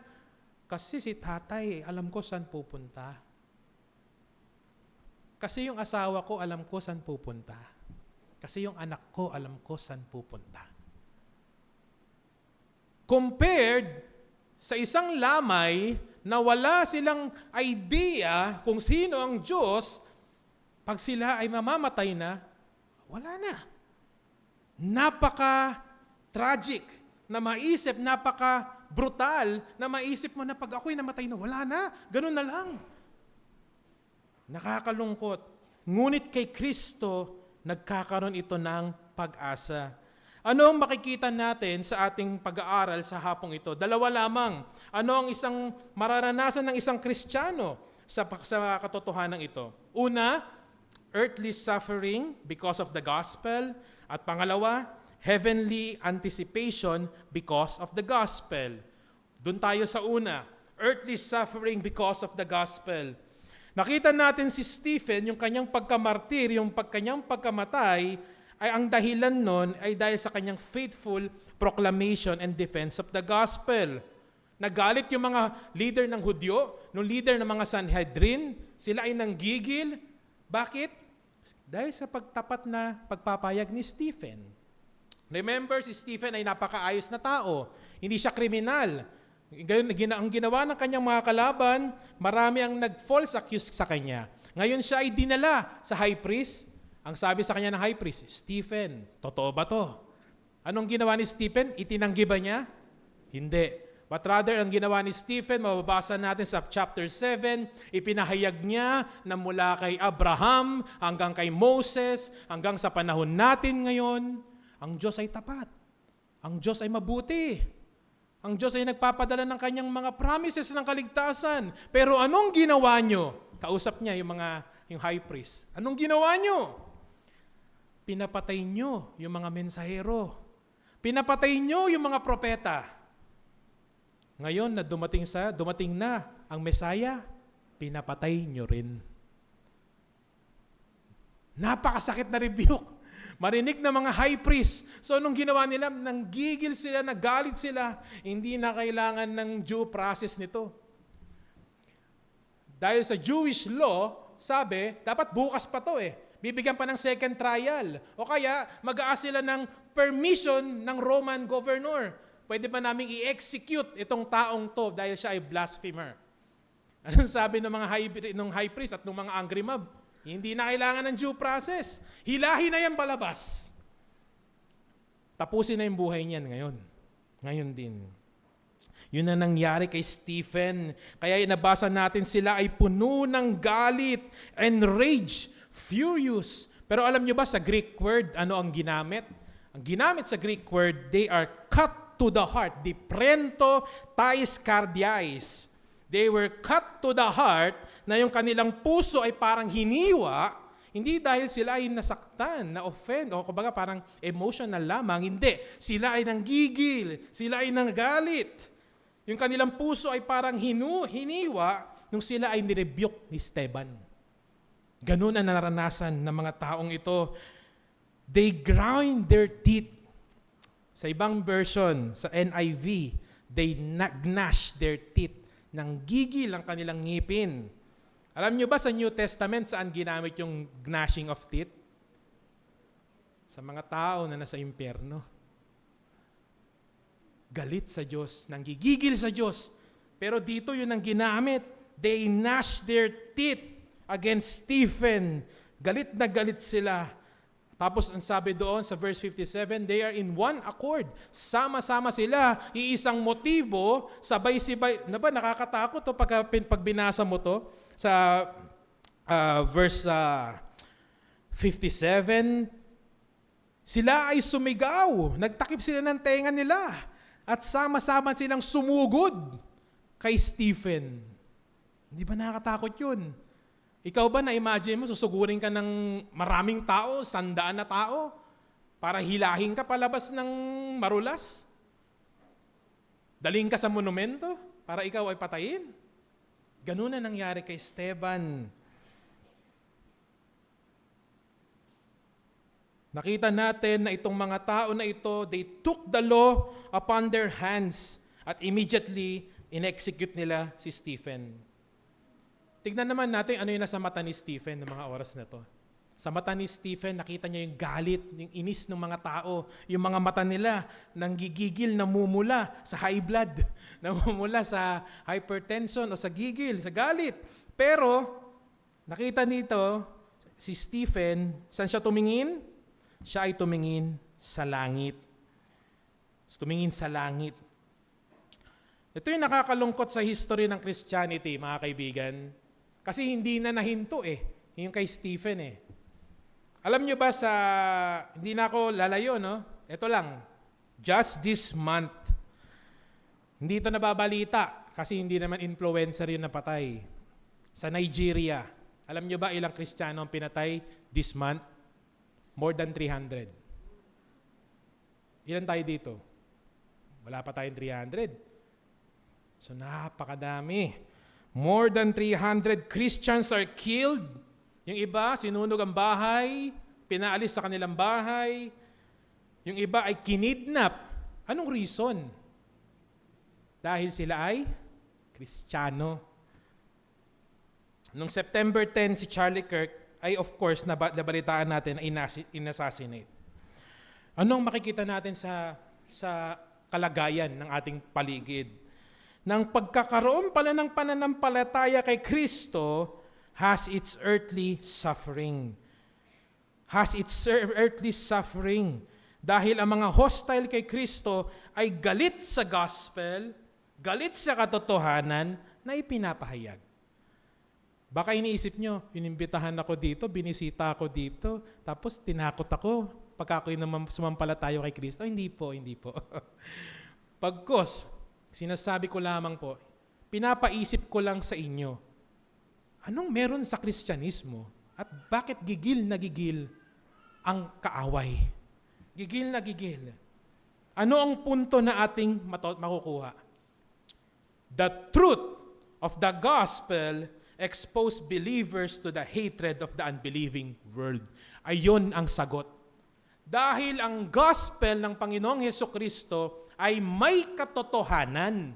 Kasi si tatay, alam ko saan pupunta. Kasi yung asawa ko, alam ko saan pupunta. Kasi yung anak ko, alam ko saan pupunta. Compared sa isang lamay na wala silang idea kung sino ang Diyos, pag sila ay mamamatay na, wala na. Napaka-tragic na maisip, napaka-brutal na maisip mo na pag ako'y namatay na, wala na, ganun na lang. Nakakalungkot. Ngunit kay Kristo, nagkakaroon ito ng pag-asa. Ano ang makikita natin sa ating pag-aaral sa hapong ito? Dalawa lamang. Ano ang isang mararanasan ng isang Kristiyano sa katotohanan ito? Una, earthly suffering because of the gospel. At pangalawa, heavenly anticipation because of the gospel. Doon tayo sa una, earthly suffering because of the gospel. Nakita natin si Stephen, yung kanyang pagkamartir, yung kanyang pagkamatay, ay ang dahilan nun ay dahil sa kanyang faithful proclamation and defense of the gospel. Nagalit yung mga leader ng Hudyo, yung leader ng mga Sanhedrin, sila ay nanggigil. Bakit? Dahil sa pagtapat na pagpapayag ni Stephen. Remember, si Stephen ay napakaayos na tao. Hindi siya kriminal. Ang ginawa ng kanyang mga kalaban, marami ang nag-false accuse sa kanya. Ngayon siya ay dinala sa high priest. Ang sabi sa kanya ng high priest, Stephen, totoo ba to? Anong ginawa ni Stephen? Itinanggi ba niya? Hindi. But rather, ang ginawa ni Stephen, mababasa natin sa chapter 7, ipinahayag niya na mula kay Abraham hanggang kay Moses, hanggang sa panahon natin ngayon, ang Diyos ay tapat. Ang Diyos ay mabuti. Ang Diyos ay nagpapadala ng kanyang mga promises ng kaligtasan. Pero anong ginawa nyo? Kausap niya yung high priest. Anong ginawa nyo? Pinapatay nyo yung mga mensahero. Pinapatay nyo yung mga propeta. Ngayon na dumating na ang Mesaya, pinapatay nyo rin. Napakasakit na rebuke. Marinig na mga high priest. So anong ginawa nila? Nanggigil sila, nagalit sila. Hindi na kailangan ng due process nito. Dahil sa Jewish law, sabi, dapat bukas pa to Bibigyan pa ng second trial. O kaya, mag-aas sila ng permission ng Roman governor. Pwede ba namin i-execute itong taong to dahil siya ay blasphemer? Anong sabi ng mga high priest at ng mga angry mob? Hindi na kailangan ng due process. Hilahin na yan palabas. Tapusin na yung buhay niyan ngayon. Ngayon din. Yun na nangyari kay Stephen. Kaya nabasa natin sila ay puno ng galit and rage, furious. Pero alam nyo ba sa Greek word, ano ang ginamit? Ang ginamit sa Greek word, they are cut to the heart. Diprento tais cardiais. They were cut to the heart na yung kanilang puso ay parang hiniwa, hindi dahil sila ay nasaktan, na-offend, o kumbaga parang emotional lamang. Hindi. Sila ay nanggigil. Sila ay nanggalit. Yung kanilang puso ay parang hiniwa nung sila ay nirebuke ni Esteban. Ganun ang naranasan ng mga taong ito. They grind their teeth. Sa ibang version, sa NIV, they gnash their teeth. Nanggigil ang kanilang ngipin. Alam niyo ba sa New Testament saan ginamit yung gnashing of teeth? Sa mga tao na nasa impyerno. Galit sa Diyos, nanggigigil sa Diyos. Pero dito yun ang ginamit. They gnash their teeth against Stephen. Galit na galit sila. Tapos ang sabi doon sa verse 57, they are in one accord. Sama-sama sila, iisang motibo, sabay-sibay. Nakakatakot to pag binasa mo to sa verse 57. Sila ay sumigaw, nagtakip sila ng tenga nila, at sama-sama silang sumugod kay Stephen. Hindi ba nakakatakot yun? Ikaw ba na-imagine mo, susugurin ka ng maraming tao, 100 na tao, para hilahin ka palabas ng marulas? Daling ka sa monumento? para ikaw ay patayin. Ganun na nangyari kay Esteban. Nakita natin na itong mga tao na ito, they took the law upon their hands at immediately in-execute nila si Stephen. Tignan naman natin ano yung nasa mata ni Stephen ng mga oras na to. Sa mata ni Stephen, nakita niya yung galit, yung inis ng mga tao, yung mga mata nila nanggigigil, namumula sa high blood, namumula sa hypertension o sa gigil, sa galit. Pero, nakita nito, si Stephen, saan siya tumingin? Siya ay tumingin sa langit. Tumingin sa langit. Ito yung nakakalungkot sa history ng Christianity, mga kaibigan. Kasi hindi na nahinto yung kay Stephen Alam nyo ba hindi na ako lalayo, no? Ito lang, just this month, hindi ito nababalita kasi hindi naman influencer yung napatay. Sa Nigeria, alam nyo ba ilang Kristiyano ang pinatay this month? More than 300. Ilan tayo dito? Wala pa tayong 300. So napakadami. More than 300 Christians are killed. Yung iba, sinunog ang bahay, pinaalis sa kanilang bahay. Yung iba ay kinidnap. Anong reason? Dahil sila ay Kristiyano. Noong September 10, si Charlie Kirk ay of course nabalitaan natin na inassassinate. Anong makikita natin sa kalagayan ng ating paligid? Nang pagkakaroon pala ng pananampalataya kay Kristo, has its earthly suffering. Has its earthly suffering. Dahil ang mga hostile kay Kristo ay galit sa gospel, galit sa katotohanan na ipinapahayag. Baka iniisip nyo, inimbitahan ako dito, binisita ako dito, tapos tinakot ako pagka ako'y sumampalataya kay Kristo. Hindi po. Pagkos, sinasabi ko lamang po, pinapaisip ko lang sa inyo, anong meron sa Kristyanismo at bakit gigil na gigil ang kaaway? Gigil na gigil. Ano ang punto na ating makukuha? The truth of the gospel expose believers to the hatred of the unbelieving world. Ayon ang sagot. Dahil ang gospel ng Panginoong Hesukristo ay may katotohanan.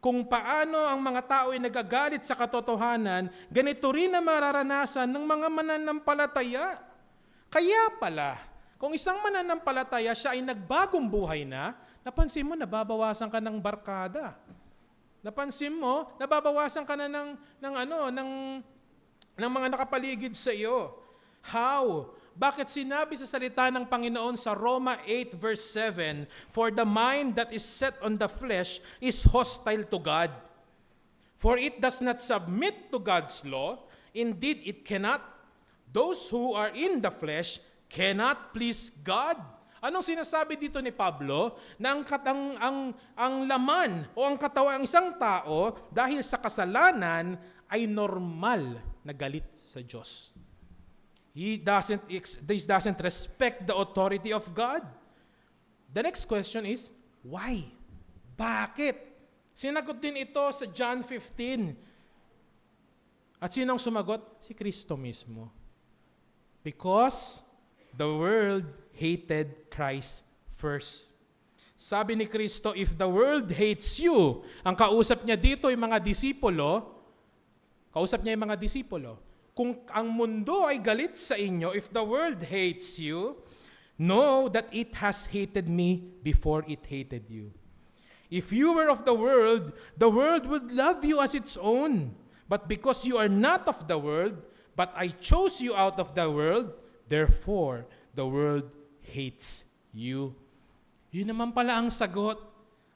Kung paano ang mga tao ay nagagalit sa katotohanan, ganito rin na mararanasan ng mga mananampalataya. Kaya pala, kung isang mananampalataya siya ay nagbagong buhay na, napansin mo, nababawasan ka ng barkada. Napansin mo, nababawasan ka na ng mga nakapaligid sa iyo. How? Bakit sinabi sa salita ng Panginoon sa Roma 8 verse 7, "For the mind that is set on the flesh is hostile to God. For it does not submit to God's law. Indeed, it cannot. Those who are in the flesh cannot please God." Anong sinasabi dito ni Pablo? Na ang laman o ang katawan ng isang tao dahil sa kasalanan ay normal na galit sa Diyos. He doesn't respect the authority of God. The next question is, why? Bakit? Sinagot din ito sa John 15. At sinong sumagot? Si Kristo mismo. Because the world hated Christ first. Sabi ni Kristo, if the world hates you, ang kausap niya dito yung mga disipulo, kung ang mundo ay galit sa inyo, if the world hates you, know that it has hated me before it hated you. If you were of the world would love you as its own. But because you are not of the world, but I chose you out of the world, therefore the world hates you. Yun naman pala ang sagot.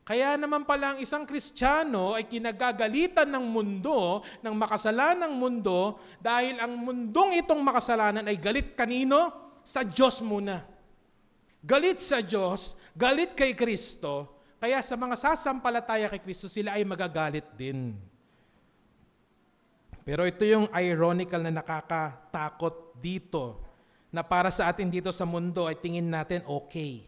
Kaya naman pala ang isang Kristiyano ay kinagagalitan ng mundo, ng makasalanang mundo, dahil ang mundong itong makasalanan ay galit kanino? Sa Diyos muna. Galit sa Diyos, galit kay Kristo, kaya sa mga sasampalataya kay Kristo, sila ay magagalit din. Pero ito yung ironical na nakakatakot dito, na para sa atin dito sa mundo ay tingin natin okay.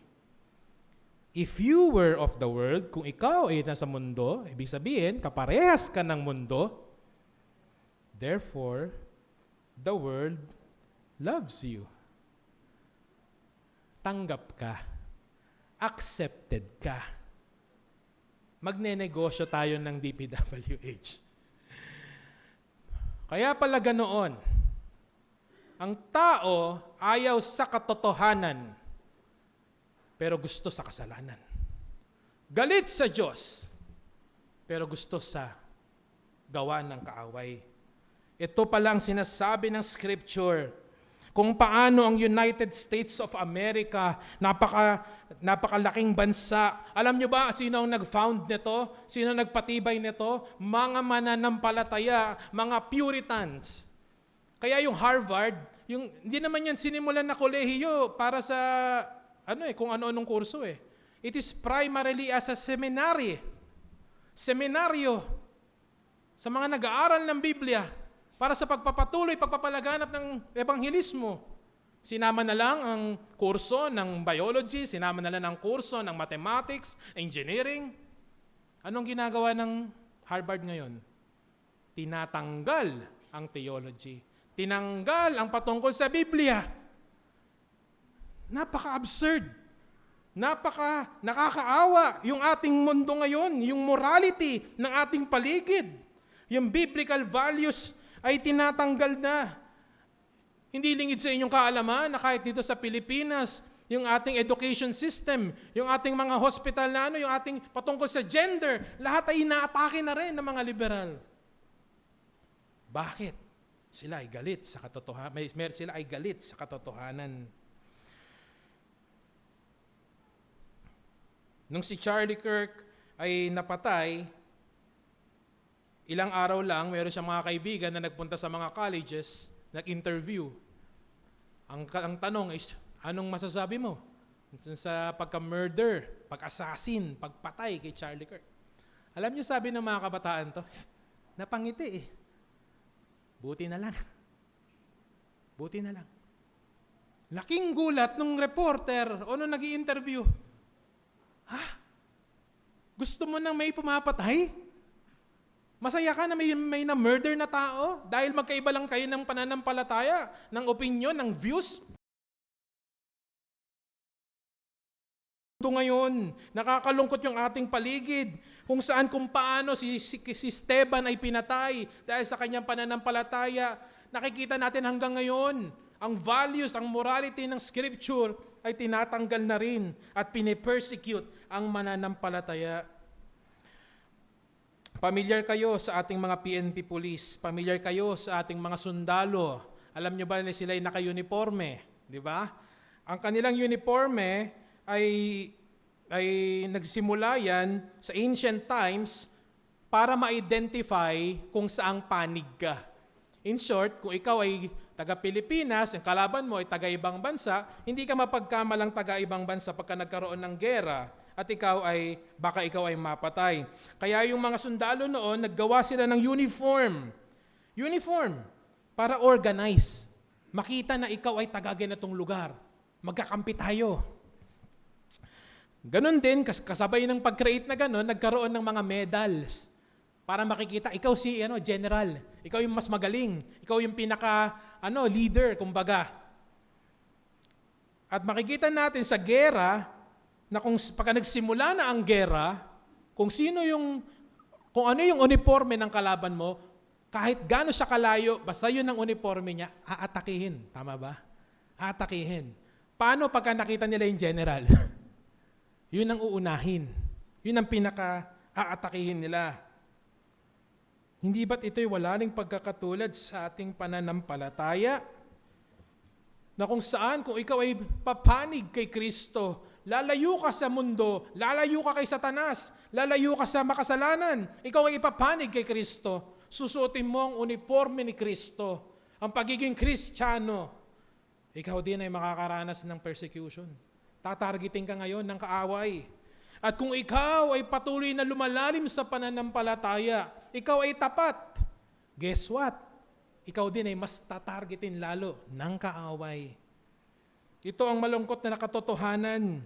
If you were of the world, kung ikaw ay nasa mundo, ibig sabihin, kaparehas ka ng mundo, therefore, the world loves you. Tanggap ka. Accepted ka. Magnenegosyo tayo ng DPWH. Kaya pala ganoon, ang tao ayaw sa katotohanan, pero gusto sa kasalanan. Galit sa Diyos, pero gusto sa gawa ng kaaway. Ito pala ang sinasabi ng Scripture kung paano ang United States of America, napakalaking bansa. Alam nyo ba sino ang nag-found nito? Sino ang nagpatibay nito? Mga mananampalataya, mga Puritans. Kaya yung Harvard, hindi naman yan sinimulan na kolehiyo para sa kung ano-anong kurso eh. It is primarily as a seminary. Seminaryo sa mga nag-aaral ng Biblia para sa pagpapalaganap ng ebanghelismo. Sinama na lang ang kurso ng biology, sinama na lang ang kurso ng mathematics, engineering. Anong ginagawa ng Harvard ngayon? Tinatanggal ang theology. Tinanggal ang patungkol sa Biblia. Napaka-absurd. Nakakaawa yung ating mundo ngayon, yung morality ng ating paligid. Yung biblical values ay tinatanggal na. Hindi lingid sa inyong kaalaman na kahit dito sa Pilipinas, yung ating education system, yung ating mga hospital na yung ating patungkol sa gender, lahat ay inaatake na rin ng mga liberal. Bakit? Sila ay galit sa katotohanan. Sila ay galit sa katotohanan. Nung si Charlie Kirk ay napatay, ilang araw lang, meron siyang mga kaibigan na nagpunta sa mga colleges, nag-interview. Ang tanong is, anong masasabi mo sa pagka-murder, pag-assassin, pagpatay kay Charlie Kirk? Alam niyo sabi ng mga kabataan to, napangiti eh. Buti na lang. Buti na lang. Laking gulat nung reporter o nung nag-i-interview. Gusto mo nang may pumapatay? Masaya ka na may na-murder na tao dahil magkaiba lang kayo ng pananampalataya, ng opinion, ng views? Ngayon, nakakalungkot yung ating paligid kung paano si Esteban ay pinatay dahil sa kanyang pananampalataya. Nakikita natin hanggang ngayon, ang values, ang morality ng Scripture ay tinatanggal na rin at pinipersecute ang mananampalataya. Pamilyar kayo sa ating mga PNP police, pamilyar kayo sa ating mga sundalo. Alam nyo ba na sila ay naka-uniforme, di ba? Ang kanilang uniforme ay nagsimula yan sa ancient times para ma-identify kung saang panig ka. In short, kung ikaw ay taga-Pilipinas, ang kalaban mo ay taga-ibang bansa, hindi ka mapagkamalang taga-ibang bansa pagka nagkaroon ng gera at baka ikaw ay mapatay. Kaya yung mga sundalo noon, naggawa sila ng uniform. Uniform para organize. Makita na ikaw ay taga-ganitong lugar. Magkakampi tayo. Ganon din, kasabay ng pag-create na ganon, nagkaroon ng mga medals para makikita, ikaw si general, ikaw yung mas magaling, ikaw yung leader, kumbaga. At makikita natin sa gera, na pagka nagsimula na ang gera, kung ano yung uniforme ng kalaban mo, kahit gaano siya kalayo, basta yun ang uniforme niya, aatakihin. Tama ba? Aatakihin. Paano pagka nakita nila yung general? Yun ang uunahin. Yun ang pinaka-aatakihin nila. Hindi ba't ito'y wala ring pagkakatulad sa ating pananampalataya? Na kung ikaw ay papanig kay Kristo, lalayo ka sa mundo, lalayo ka kay Satanas, lalayo ka sa makasalanan, ikaw ay ipapanig kay Kristo, susuotin mo ang uniforme ni Kristo, ang pagiging Kristiyano, ikaw din ay makakaranas ng persecution. Tatargeting ka ngayon ng kaaway. At kung ikaw ay patuloy na lumalalim sa pananampalataya, ikaw ay tapat, guess what? Ikaw din ay mas tatargetin lalo ng kaaway. Ito ang malungkot na nakatotohanan.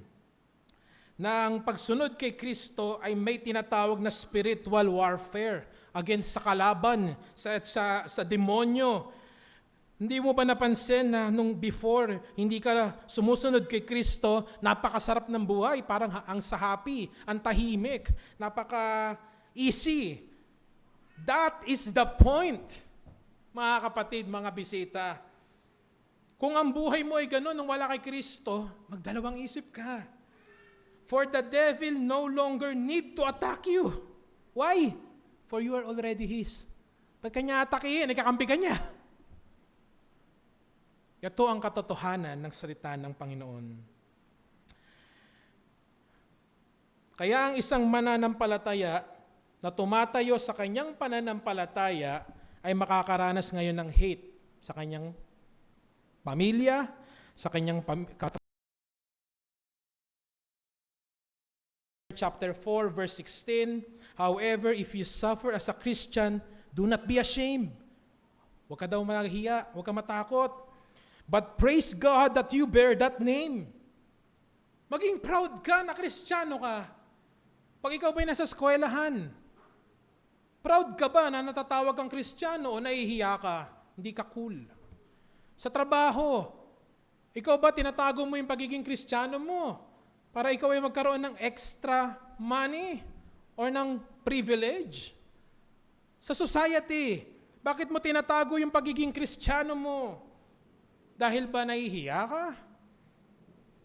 na ang pagsunod kay Kristo ay may tinatawag na spiritual warfare against sa kalaban, sa demonyo. Hindi mo ba napansin na nung before, hindi ka sumusunod kay Kristo, napakasarap ng buhay, parang ang sahapi, ang tahimik, napaka-easy. That is the point, mga kapatid, mga bisita. Kung ang buhay mo ay gano'n nung wala kay Kristo, magdalawang isip ka. For the devil no longer need to attack you. Why? For you are already his. Ba't kanya atakihin? Ikakampi ka niya. Ito ang katotohanan ng salita ng Panginoon. Kaya ang isang mananampalataya na tumatayo sa kanyang pananampalataya ay makakaranas ngayon ng hate sa kanyang pamilya, sa kanyang chapter 4 verse 16, however, if you suffer as a Christian, do not be ashamed. Huwag ka daw mahiya, huwag ka matakot. But praise God that you bear that name. Maging proud ka na Kristiyano ka. Pag ikaw ba'y nasa eskwelahan, proud ka ba na natatawag kang Kristiyano o nahihiya ka? Hindi ka cool. Sa trabaho, ikaw ba tinatago mo yung pagiging Kristiyano mo para ikaw ay magkaroon ng extra money or ng privilege? Sa society, bakit mo tinatago yung pagiging Kristiyano mo? Dahil ba nahihiya ka?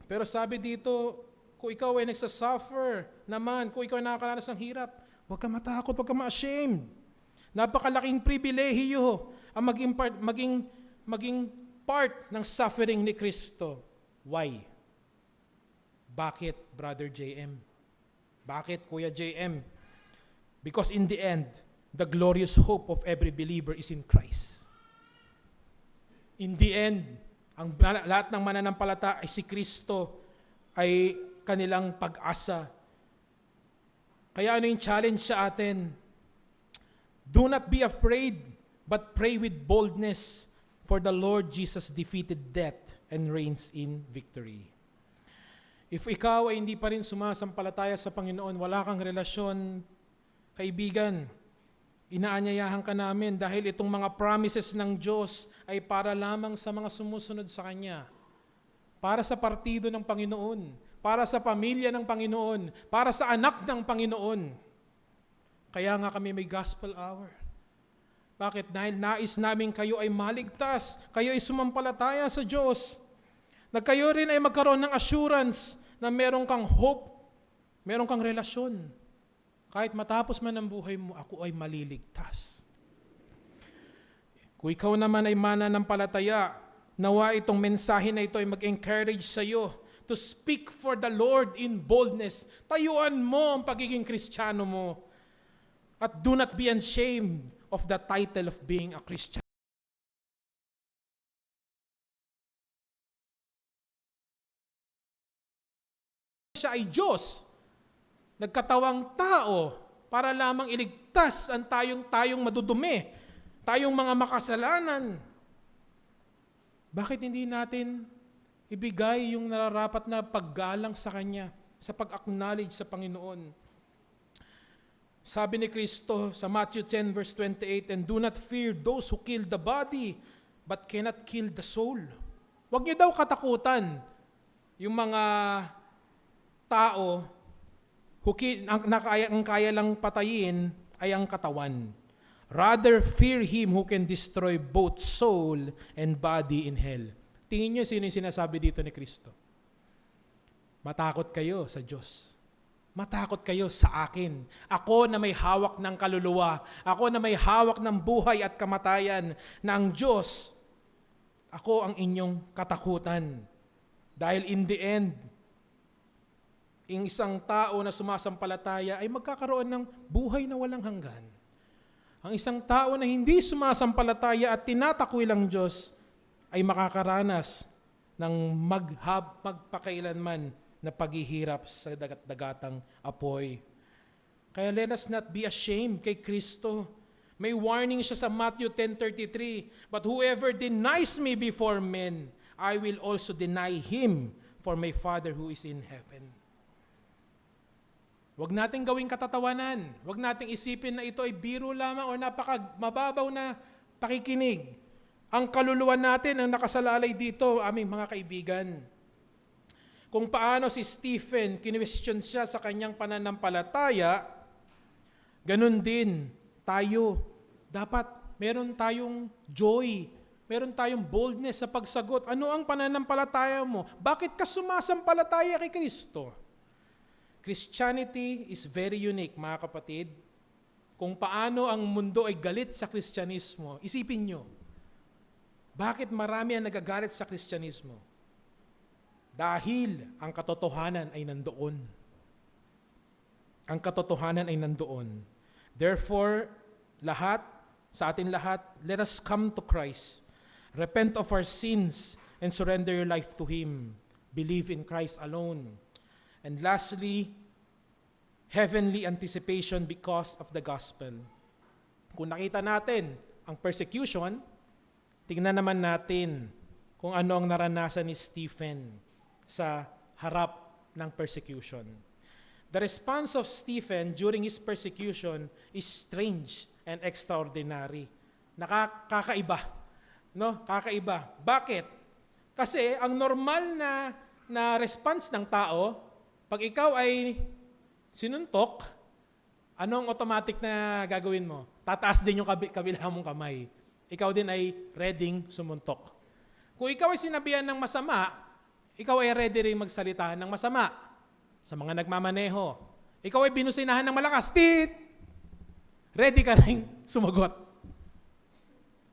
Pero sabi dito, kung ikaw ay nagsasuffer naman, kung ikaw ay nakakaranas ng hirap, huwag ka matakot, huwag ka ma-ashamed. Napakalaking pribilehiyo ang maging part ng suffering ni Kristo. Why? Bakit, Brother JM? Bakit, Kuya JM? Because in the end, the glorious hope of every believer is in Christ. In the end, ang lahat ng mananampalataya ay si Kristo ay kanilang pag-asa. Kaya ano yung challenge sa atin? Do not be afraid, but pray with boldness, for the Lord Jesus defeated death and reigns in victory. If ikaw ay hindi pa rin sumasampalataya sa Panginoon, wala kang relasyon, kaibigan, inaanyayahan ka namin dahil itong mga promises ng Diyos ay para lamang sa mga sumusunod sa Kanya. Para sa partido ng Panginoon, para sa pamilya ng Panginoon, para sa anak ng Panginoon. Kaya nga kami may gospel hour. Bakit? Dahil nais namin kayo ay maligtas, kayo ay sumampalataya sa Diyos. Na kayo rin ay magkaroon ng assurance na meron kang hope, meron kang relasyon. Kahit matapos man ang buhay mo, ako ay maliligtas. Kung ikaw naman ay mananampalataya, nawa itong mensahe na ito ay mag-encourage sa iyo to speak for the Lord in boldness. Tayuan mo ang pagiging Kristiyano mo. At do not be ashamed of the title of being a Christian. Siya ay Diyos. Nagkatawang tao para lamang iligtas ang tayong madudumi, tayong mga makasalanan. Bakit hindi natin ibigay yung nararapat na paggalang sa Kanya, sa pag-acknowledge sa Panginoon? Sabi ni Kristo sa Matthew 10 verse 28, and do not fear those who kill the body, but cannot kill the soul. Huwag niyo daw katakutan yung mga tao ang kaya lang patayin ay ang katawan. Rather fear him who can destroy both soul and body in hell. Tingin niyo sino yung sinasabi dito ni Kristo? Matakot kayo sa Diyos. Matakot kayo sa akin. Ako na may hawak ng kaluluwa. Ako na may hawak ng buhay at kamatayan na ang Diyos. Ako ang inyong katakutan. Dahil in the end, ang isang tao na sumasampalataya ay magkakaroon ng buhay na walang hanggan. Ang isang tao na hindi sumasampalataya at tinatakwil ang Diyos ay makakaranas ng magpakailanman na paghihirap sa dagat-dagatang apoy. Kaya let us not be ashamed kay Kristo. May warning siya sa Matthew 10:33, but whoever denies me before men, I will also deny him for my Father who is in heaven. Huwag nating gawing katatawanan. Huwag nating isipin na ito ay biro lamang o napaka-mababaw na pakikinig. Ang kaluluwa natin ang nakasalalay dito, aming mga kaibigan. Kung paano si Stephen, kinwestiyon siya sa kanyang pananampalataya, ganun din tayo. Dapat meron tayong joy, meron tayong boldness sa pagsagot. Ano ang pananampalataya mo? Bakit ka sumasampalataya kay Kristo? Christianity is very unique, mga kapatid. Kung paano ang mundo ay galit sa Kristyanismo, isipin nyo, bakit marami ang nagagalit sa Kristyanismo? Dahil ang katotohanan ay nandoon. Ang katotohanan ay nandoon. Therefore, sa atin lahat, let us come to Christ. Repent of our sins and surrender your life to Him. Believe in Christ alone. And lastly, heavenly anticipation because of the gospel. Kung nakita natin ang persecution, tingnan naman natin kung ano ang naranasan ni Stephen sa harap ng persecution. The response of Stephen during his persecution is strange and extraordinary. Nakakaiba. No? Kakaiba. Bakit? Kasi ang normal na response ng tao, pag ikaw ay sinuntok, anong automatic na gagawin mo? Tataas din yung kabila mong kamay. Ikaw din ay ready sumuntok. Kung ikaw ay sinabihan ng masama, ikaw ay ready rin magsalita ng masama sa mga nagmamaneho. Ikaw ay binusinahan ng malakas, tit! Ready ka rin sumagot.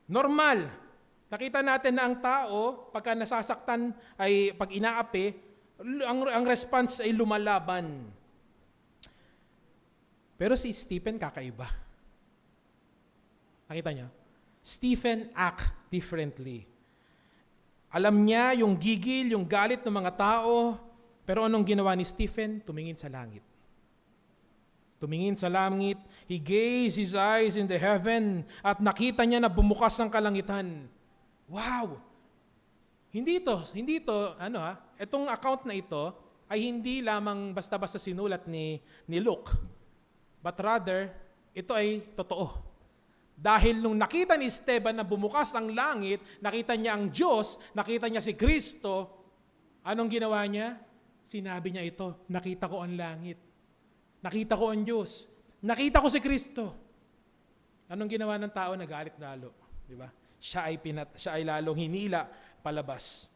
Normal. Nakita natin na ang tao, pagka nasasaktan, ay pag inaapi, ang response ay lumalaban. Pero si Stephen kakaiba. Nakita niyo? Stephen act differently. Alam niya yung gigil, yung galit ng mga tao, pero anong ginawa ni Stephen? Tumingin sa langit. Tumingin sa langit, he gazed his eyes in the heaven at nakita niya na bumukas ang kalangitan. Wow! Hindi ito, itong account na ito ay hindi lamang basta-basta sinulat ni Luke. But rather, ito ay totoo. Dahil nung nakita ni Esteban na bumukas ang langit, nakita niya ang Diyos, nakita niya si Kristo, anong ginawa niya? Sinabi niya ito, nakita ko ang langit. Nakita ko ang Diyos. Nakita ko si Kristo. Anong ginawa ng tao? Nagalit lalo. Di ba? Siya ay lalong hinila palabas.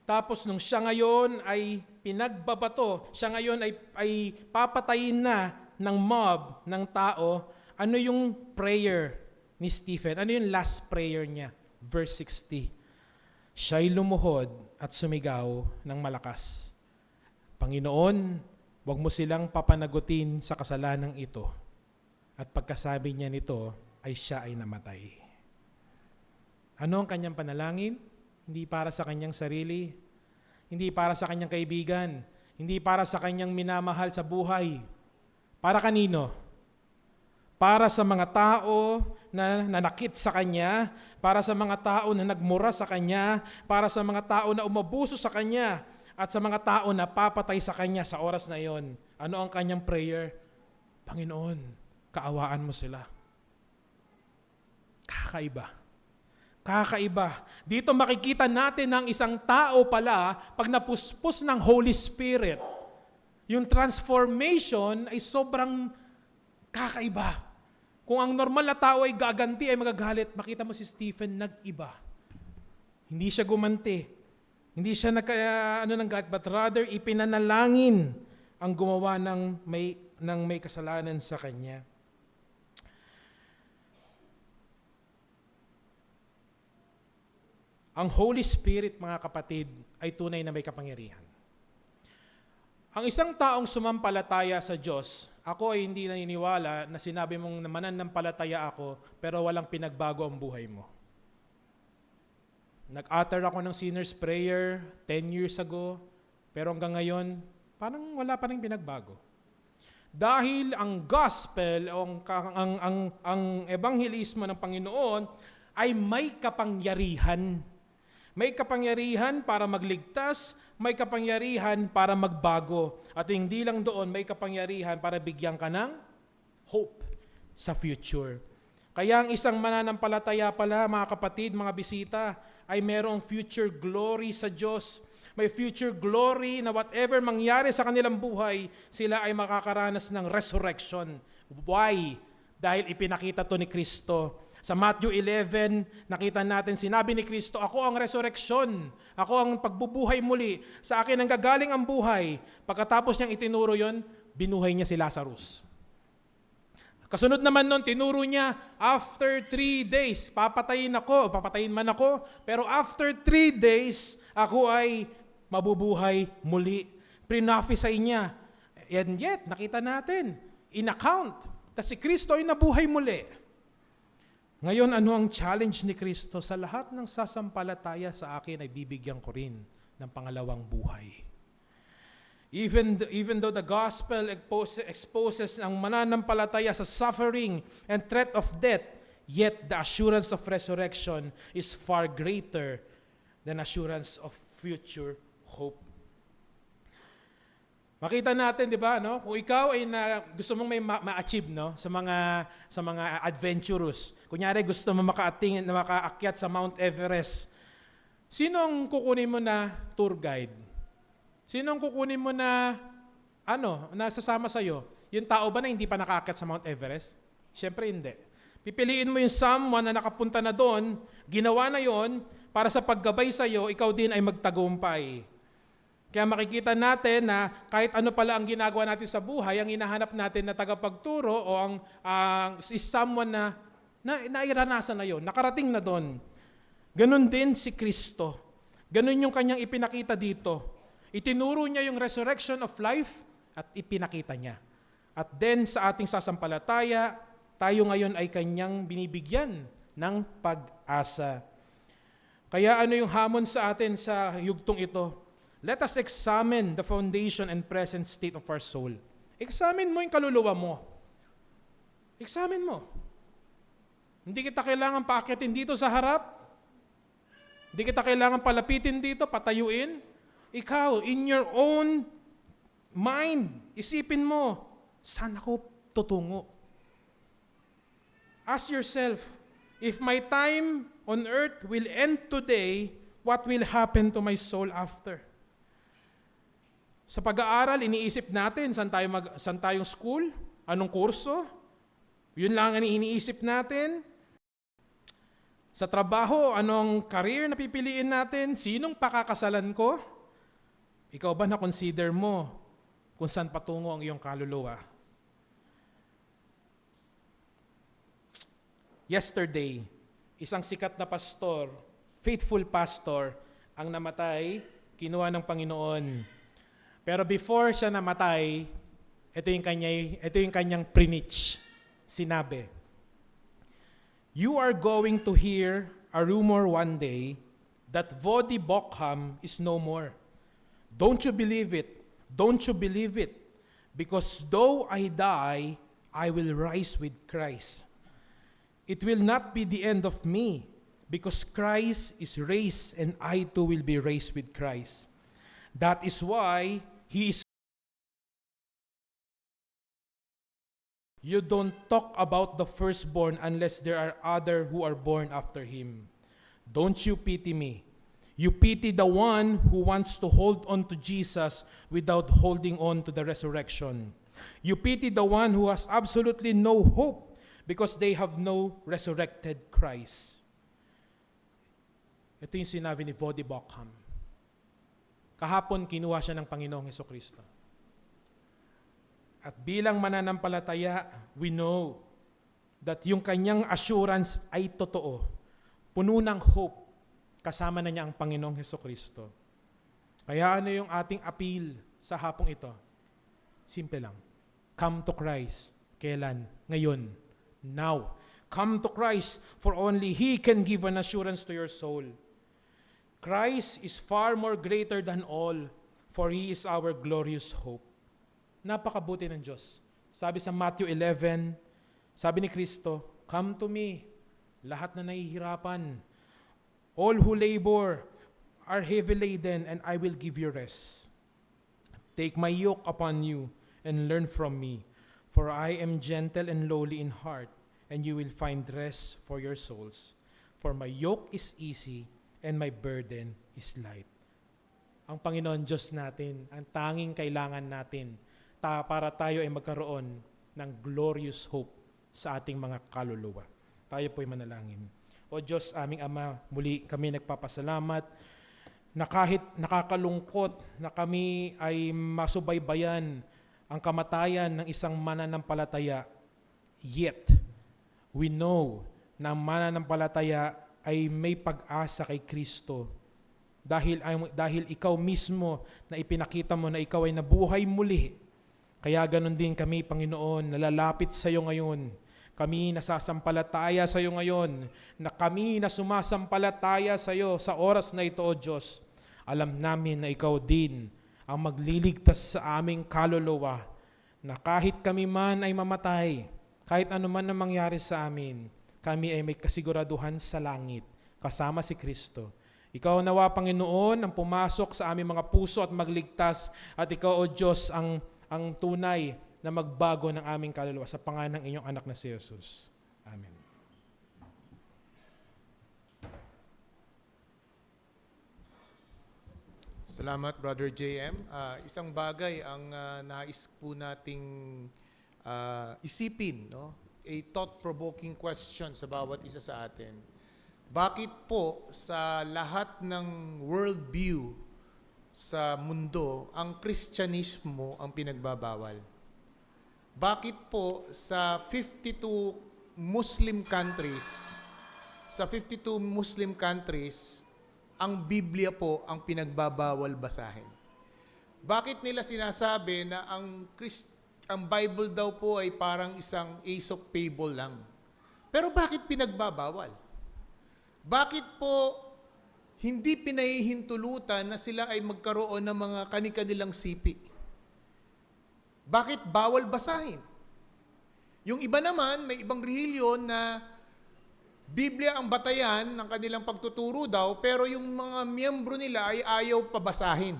Tapos nung siya ngayon ay pinagbabato, siya ngayon ay papatayin na ng mob, ng tao, ano yung prayer ni Stephen? Ano yung last prayer niya? Verse 60. Siya'y lumuhod at sumigaw ng malakas. Panginoon, huwag mo silang papanagutin sa kasalanang ito. At pagkasabi niya nito, ay siya ay namatay. Ano ang kanyang panalangin? Hindi para sa kanyang sarili, hindi para sa kanyang kaibigan, hindi para sa kanyang minamahal sa buhay. Para kanino? Para sa mga tao na nanakit sa kanya, para sa mga tao na nagmura sa kanya, para sa mga tao na umabuso sa kanya, at sa mga tao na papatay sa kanya sa oras na iyon. Ano ang kanyang prayer? Panginoon, kaawaan mo sila. Kakaiba. Kakaiba. Dito makikita natin ng isang tao pala pag napuspos ng Holy Spirit. Yung transformation ay sobrang kakaiba. Kung ang normal na tao ay gaganti, ay magagalit, makita mo si Stephen nag-iba. Hindi siya gumanti. Hindi siya galit, but rather ipinanalangin ang gumawa ng may kasalanan sa kanya. Ang Holy Spirit, mga kapatid, ay tunay na may kapangyarihan. Ang isang taong sumampalataya sa Diyos, ako ay hindi naniniwala na sinabi mong mananampalataya ako pero walang pinagbago ang buhay mo. Nag-utter ako ng sinner's prayer 10 years ago, pero hanggang ngayon, parang wala pa rin pinagbago. Dahil ang gospel, ang ebanghelismo ng Panginoon ay may kapangyarihan. May kapangyarihan para magligtas, may kapangyarihan para magbago. At hindi lang doon, may kapangyarihan para bigyan ka ng hope sa future. Kaya ang isang mananampalataya pala, mga kapatid, mga bisita, ay merong future glory sa Diyos. May future glory na whatever mangyari sa kanilang buhay, sila ay makakaranas ng resurrection. Why? Dahil ipinakita to ni Kristo. Sa Matthew 11, nakita natin, sinabi ni Kristo, ako ang resurrection, ako ang pagbubuhay muli, sa akin ang gagaling ang buhay. Pagkatapos niyang itinuro yon, binuhay niya si Lazarus. Kasunod naman nun, tinuro niya, after 3 days, papatayin man ako, pero after 3 days, ako ay mabubuhay muli. Pre-prophesy niya. And yet, nakita natin, in account, na si Kristo ay nabuhay muli. Ngayon, ano ang challenge ni Kristo? Sa lahat ng sasampalataya sa akin ay bibigyan ko rin ng pangalawang buhay. Even though the gospel exposes ang mananampalataya sa suffering and threat of death, yet the assurance of resurrection is far greater than assurance of future hope. Makita natin, di ba, no? Kung ikaw ay gusto mong may ma-achieve, no, sa mga adventurous. Kunyari gusto mo makaakyat sa Mount Everest. Sino ang kukunin mo na tour guide? Sino ang kukunin mo na sasama sa iyo? Yung tao ba na hindi pa nakaakyat sa Mount Everest? Siyempre hindi. Pipiliin mo yung someone na nakapunta na doon, ginawa na yon para sa paggabay sa iyo, ikaw din ay magtagumpay. Kaya makikita natin na kahit ano pala ang ginagawa natin sa buhay, ang hinahanap natin na tagapagturo o ang is someone na nairanasan na yon, nakarating na doon. Ganon din si Kristo. Ganon yung kanyang ipinakita dito. Itinuro niya yung resurrection of life at ipinakita niya. At then sa ating sasampalataya, tayo ngayon ay kanyang binibigyan ng pag-asa. Kaya ano yung hamon sa atin sa yugtong ito? Let us examine the foundation and present state of our soul. Examine mo yung kaluluwa mo. Examine mo. Hindi kita kailangan paakyatin dito sa harap. Hindi kita kailangan palapitin dito, patayuin. Ikaw, in your own mind, isipin mo, saan ako tutungo? Ask yourself, if my time on earth will end today, what will happen to my soul after? Sa pag-aaral, iniisip natin saan tayong school, anong kurso. Yun lang ang iniisip natin. Sa trabaho, anong career na pipiliin natin? Sinong pakakasalan ko? Ikaw ba na-consider mo kung saan patungo ang iyong kaluluwa? Yesterday, isang sikat na pastor, faithful pastor, ang namatay, kinuha ng Panginoon. Pero before siya namatay, ito yung kanyang preach. Sinabi, you are going to hear a rumor one day that Voddie Baucham is no more. Don't you believe it? Don't you believe it? Because though I die, I will rise with Christ. It will not be the end of me, because Christ is raised and I too will be raised with Christ. That is why He is. You don't talk about the firstborn unless there are other who are born after him. Don't you pity me. You pity the one who wants to hold on to Jesus without holding on to the resurrection. You pity the one who has absolutely no hope because they have no resurrected Christ. Ito yung sinabi ni Voddie Baucham. Kahapon, kinuha siya ng Panginoong Hesukristo. At bilang mananampalataya, we know that yung kanyang assurance ay totoo. Puno ng hope. Kasama na niya ang Panginoong Hesukristo. Kaya ano yung ating appeal sa hapong ito? Simple lang. Come to Christ. Kailan? Ngayon. Now. Come to Christ, for only He can give an assurance to your soul. Christ is far more greater than all, for He is our glorious hope. Napakabuti ng Diyos. Sabi sa Matthew 11, sabi ni Kristo, come to me, lahat na nahihirapan, all who labor, are heavy laden, and I will give you rest. Take my yoke upon you and learn from me, for I am gentle and lowly in heart, and you will find rest for your souls. For my yoke is easy and my burden is light. Ang Panginoon Diyos natin, ang tanging kailangan natin para tayo ay magkaroon ng glorious hope sa ating mga kaluluwa. Tayo po'y manalangin. O Diyos, aming Ama, muli kami nagpapasalamat na kahit nakakalungkot na kami ay masubaybayan ang kamatayan ng isang mananampalataya, yet we know na ang mananampalataya ay may pag-asa kay Kristo dahil ikaw mismo na ipinakita mo na ikaw ay nabuhay muli. Kaya ganun din kami, Panginoon, nalalapit sa iyo ngayon. Kami nasasampalataya sa iyo ngayon, na kami na sumasampalataya sa iyo sa oras na ito, O Diyos. Alam namin na ikaw din ang magliligtas sa aming kaluluwa, na kahit kami man ay mamatay, kahit ano man ang mangyari sa amin, kami ay may kasiguraduhan sa langit, kasama si Kristo. Ikaw nawa, Panginoon, ang pumasok sa aming mga puso at magligtas, at ikaw, O Diyos, ang tunay na magbago ng aming kaluluwa sa pangalan ng inyong anak na si Jesus. Amen. Salamat, Brother JM. Isang bagay ang nais po nating isipin, no? A thought-provoking question sa bawat isa sa atin. Bakit po sa lahat ng worldview sa mundo, ang Kristyanismo ang pinagbabawal? Bakit po sa 52 Muslim countries, ang Biblia po ang pinagbabawal basahin? Bakit nila sinasabi na ang Bible daw po ay parang isang Aesop fable lang? Pero bakit pinagbabawal? Bakit po hindi pinahihintulutan na sila ay magkaroon ng mga kani-kanilang sipi? Bakit bawal basahin? Yung iba naman, may ibang relihiyon na Biblia ang batayan ng kanilang pagtuturo daw, pero yung mga miyembro nila ay ayaw pabasahin.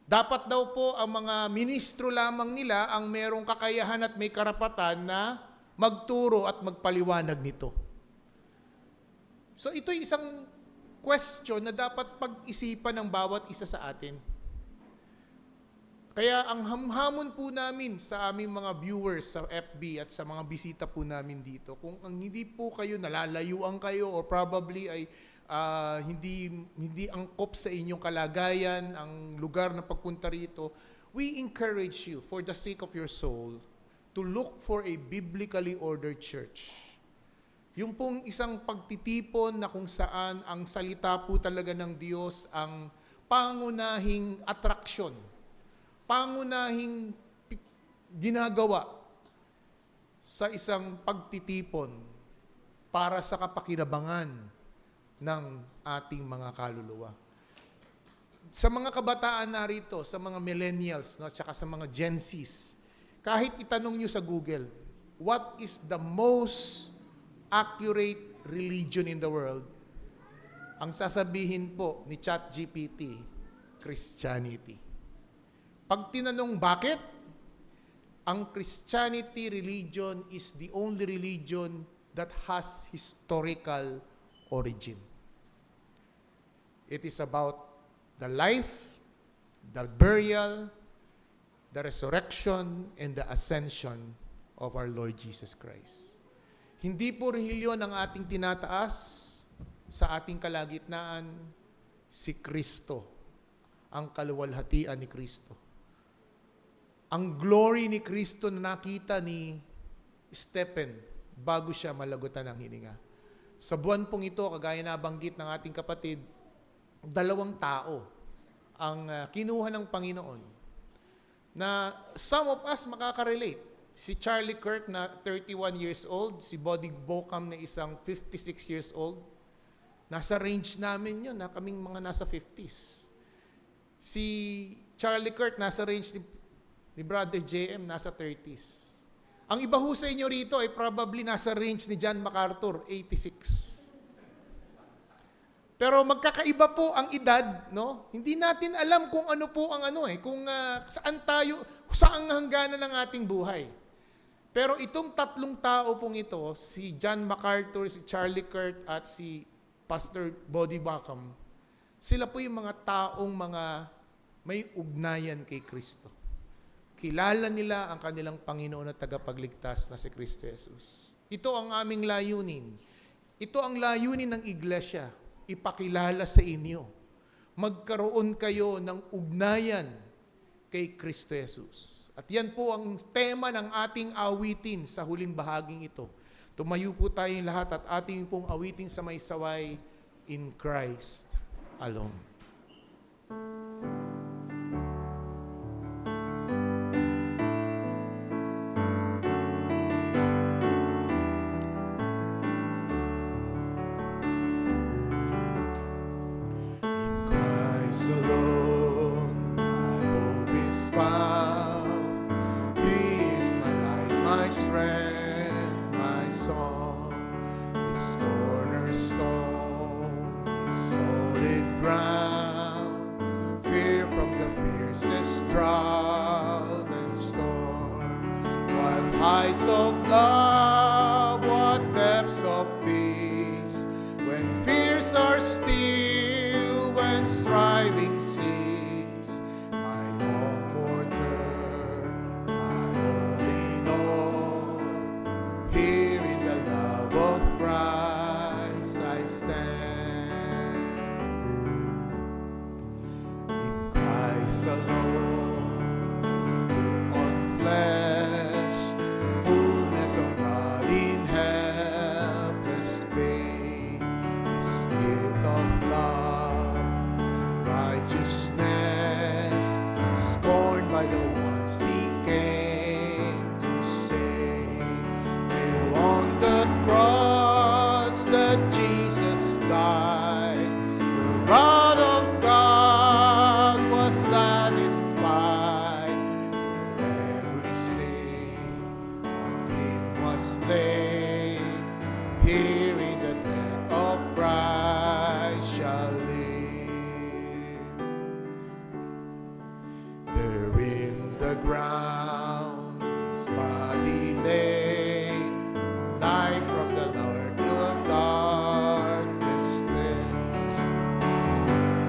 Dapat daw po ang mga ministro lamang nila ang merong kakayahan at may karapatan na magturo at magpaliwanag nito. So ito'y isang question na dapat pag-isipan ng bawat isa sa atin. Kaya ang hamhamon po namin sa aming mga viewers sa FB at sa mga bisita po namin dito, kung ang hindi po kayo nalalayuan kayo or probably ay hindi angkop sa inyong kalagayan, ang lugar na pagpunta rito, we encourage you for the sake of your soul to look for a biblically ordered church. Yung pong isang pagtitipon na kung saan ang salita po talaga ng Diyos ang pangunahing atraksyon, pangunahing ginagawa sa isang pagtitipon para sa kapakinabangan ng ating mga kaluluwa. Sa mga kabataan narito, sa mga millennials, no, at saka sa mga Gen Zs, kahit itanong nyo sa Google, what is the most accurate religion in the world? Ang sasabihin po ni ChatGPT, Christianity. Pag tinanong bakit, ang Christianity religion is the only religion that has historical origin. It is about the life, the burial, the resurrection, and the ascension of our Lord Jesus Christ. Hindi po relihiyon ang ating tinataas sa ating kalagitnaan, si Kristo, ang kaluwalhatian ni Kristo. Ang glory ni Kristo na nakita ni Stephen bago siya malagutan ng hininga. Sa buwan pong ito, kagaya na banggit ng ating kapatid, 2 tao ang kinuha ng Panginoon na some of us makaka-relate. Si Charlie Kirk na 31 years old, si Buddy Bocam na isang 56 years old. Nasa range namin yun, na kaming mga nasa 50s. Si Charlie Kirk nasa range ni Brother JM, nasa 30s. Ang iba ho sa inyo rito ay probably nasa range ni John MacArthur, 86. Pero magkakaiba po ang edad, no? Hindi natin alam kung ano po ang kung saan hangganan ng ating buhay. Pero itong tatlong tao pong ito, si John MacArthur, si Charlie Kirk, at si Pastor Bodie Backham, sila po yung mga taong may ugnayan kay Kristo. Kilala nila ang kanilang Panginoon at tagapagligtas na si Kristo Jesus. Ito ang aming layunin. Ito ang layunin ng iglesia. Ipakilala sa inyo. Magkaroon kayo ng ugnayan kay Kristo Jesus. At yan po ang tema ng ating awitin sa huling bahaging ito. Tumayo po tayong lahat at ating pong awitin sa may saway, In Christ Alone. Christ alone, my hope is found. He is my light, my strength, my song. This cornerstone is solid ground. Fear from the fiercest drought and storm. What heights of love, what depths of peace, when fears are still, when striving cease, my comforter, my all in all. Here in the love of Christ I stand. In Christ alone, on flesh, fullness of God in helpless pain, this gift of love and righteousness, scorned by the ones He came to save, till on the cross that Jesus died, the wrath of God was satisfied. For every sin on Him was laid, here in the death of Christ shall live. There in the ground His body lay, life from the Lord of darkness then.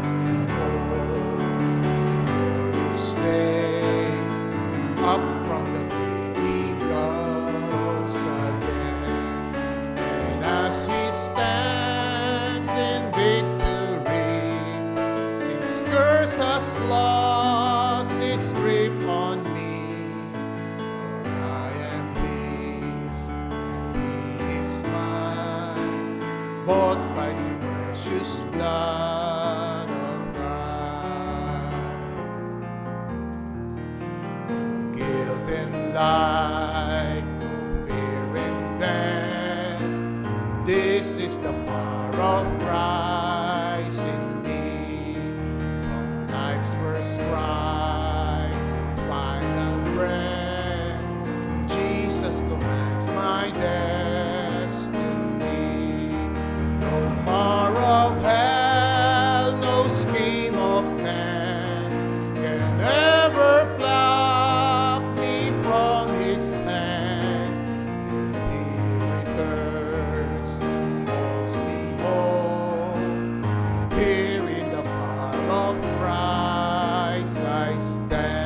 Still cold, His glorious day, up from the grave He goes again. And as we stand in victory, since curse has lost its grip on me, for I am His and He is mine, bought by the precious blood of Christ. No guilt and light, no fear and death. This is the power of Christ in me. From life's first cry, final breath, Jesus commands my destiny. No power of hell, no scheme of man can ever pluck me from His hand, till He returns and calls me home. Here in the power of Christ I stand.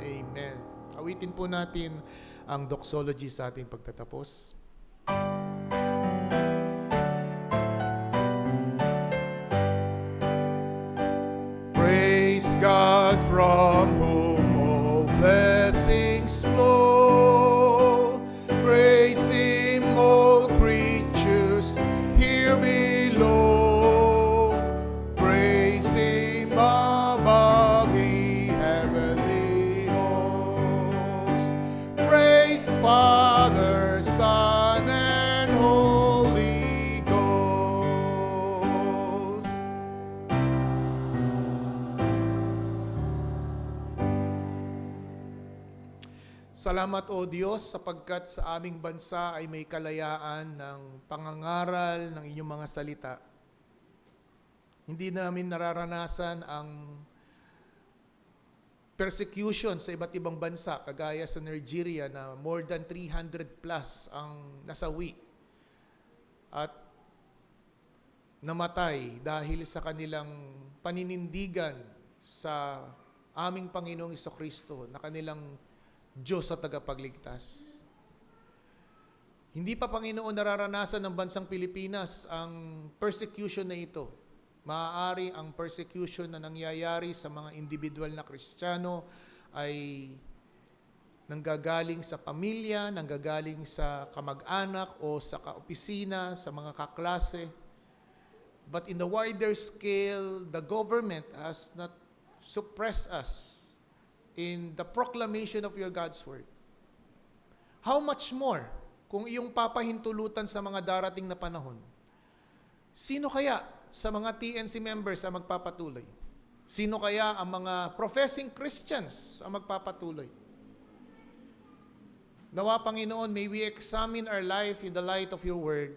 Amen. Awitin po natin ang doxology sa ating pagtatapos. Praise God from whom all blessings flow. Praise Him, all creatures here below. Praise Him above, He heavenly hosts. Praise Father, Son, and Holy Ghost. Salamat o Diyos sapagkat sa aming bansa ay may kalayaan ng pangangaral ng inyong mga salita. Hindi namin nararanasan ang persecution sa iba't ibang bansa, kagaya sa Nigeria na more than 300 plus ang nasawi at namatay dahil sa kanilang paninindigan sa aming Panginoong Jesucristo na kanilang Diyos sa tagapagligtas. Hindi pa, Panginoon, nararanasan ng bansang Pilipinas ang persecution na ito. Maaari ang persecution na nangyayari sa mga individual na Kristiyano ay nanggagaling sa pamilya, nanggagaling sa kamag-anak o sa kaopisina, sa mga kaklase. But in the wider scale, the government has not suppressed us in the proclamation of your God's word. How much more kung iyong papahintulutan sa mga darating na panahon? Sino kaya sa mga TNC members ang magpapatuloy? Sino kaya ang mga professing Christians ang magpapatuloy? Nawa, Panginoon, may we examine our life in the light of your word.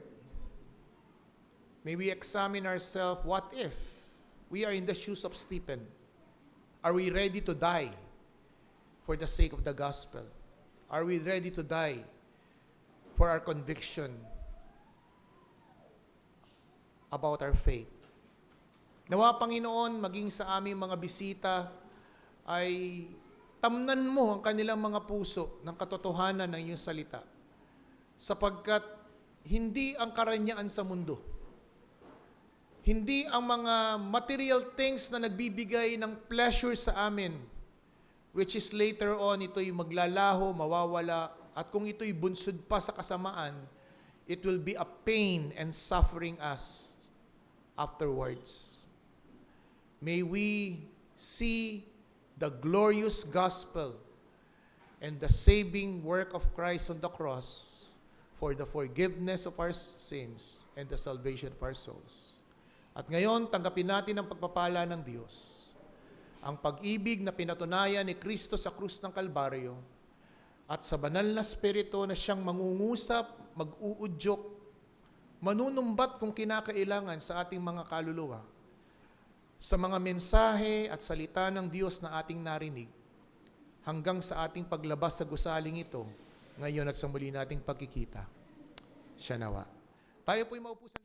May we examine ourselves, what if we are in the shoes of Stephen? Are we ready to die for the sake of the gospel? Are we ready to die for our conviction about our faith? Nawa, Panginoon, maging sa aming mga bisita ay tamnan mo ang kanilang mga puso ng katotohanan ng iyong salita, sapagkat hindi ang karanyaan sa mundo, hindi ang mga material things na nagbibigay ng pleasure sa amin, which is later on ito'y maglalaho, mawawala, at kung ito'y bunsod pa sa kasamaan, it will be a pain and suffering us afterwards. May we see the glorious gospel and the saving work of Christ on the cross for the forgiveness of our sins and the salvation of our souls. At ngayon, tanggapin natin ang pagpapala ng Diyos, ang pag-ibig na pinatunayan ni Kristo sa krus ng Kalbaryo, at sa banal na Espiritu na siyang mangungusap, mag-uudyok, manunumbat kung kinakailangan sa ating mga kaluluwa, sa mga mensahe at salita ng Diyos na ating narinig, hanggang sa ating paglabas sa gusaling ito, ngayon at sa muli nating pagkikita. Siya nawa. Tayo po'y maupo sa...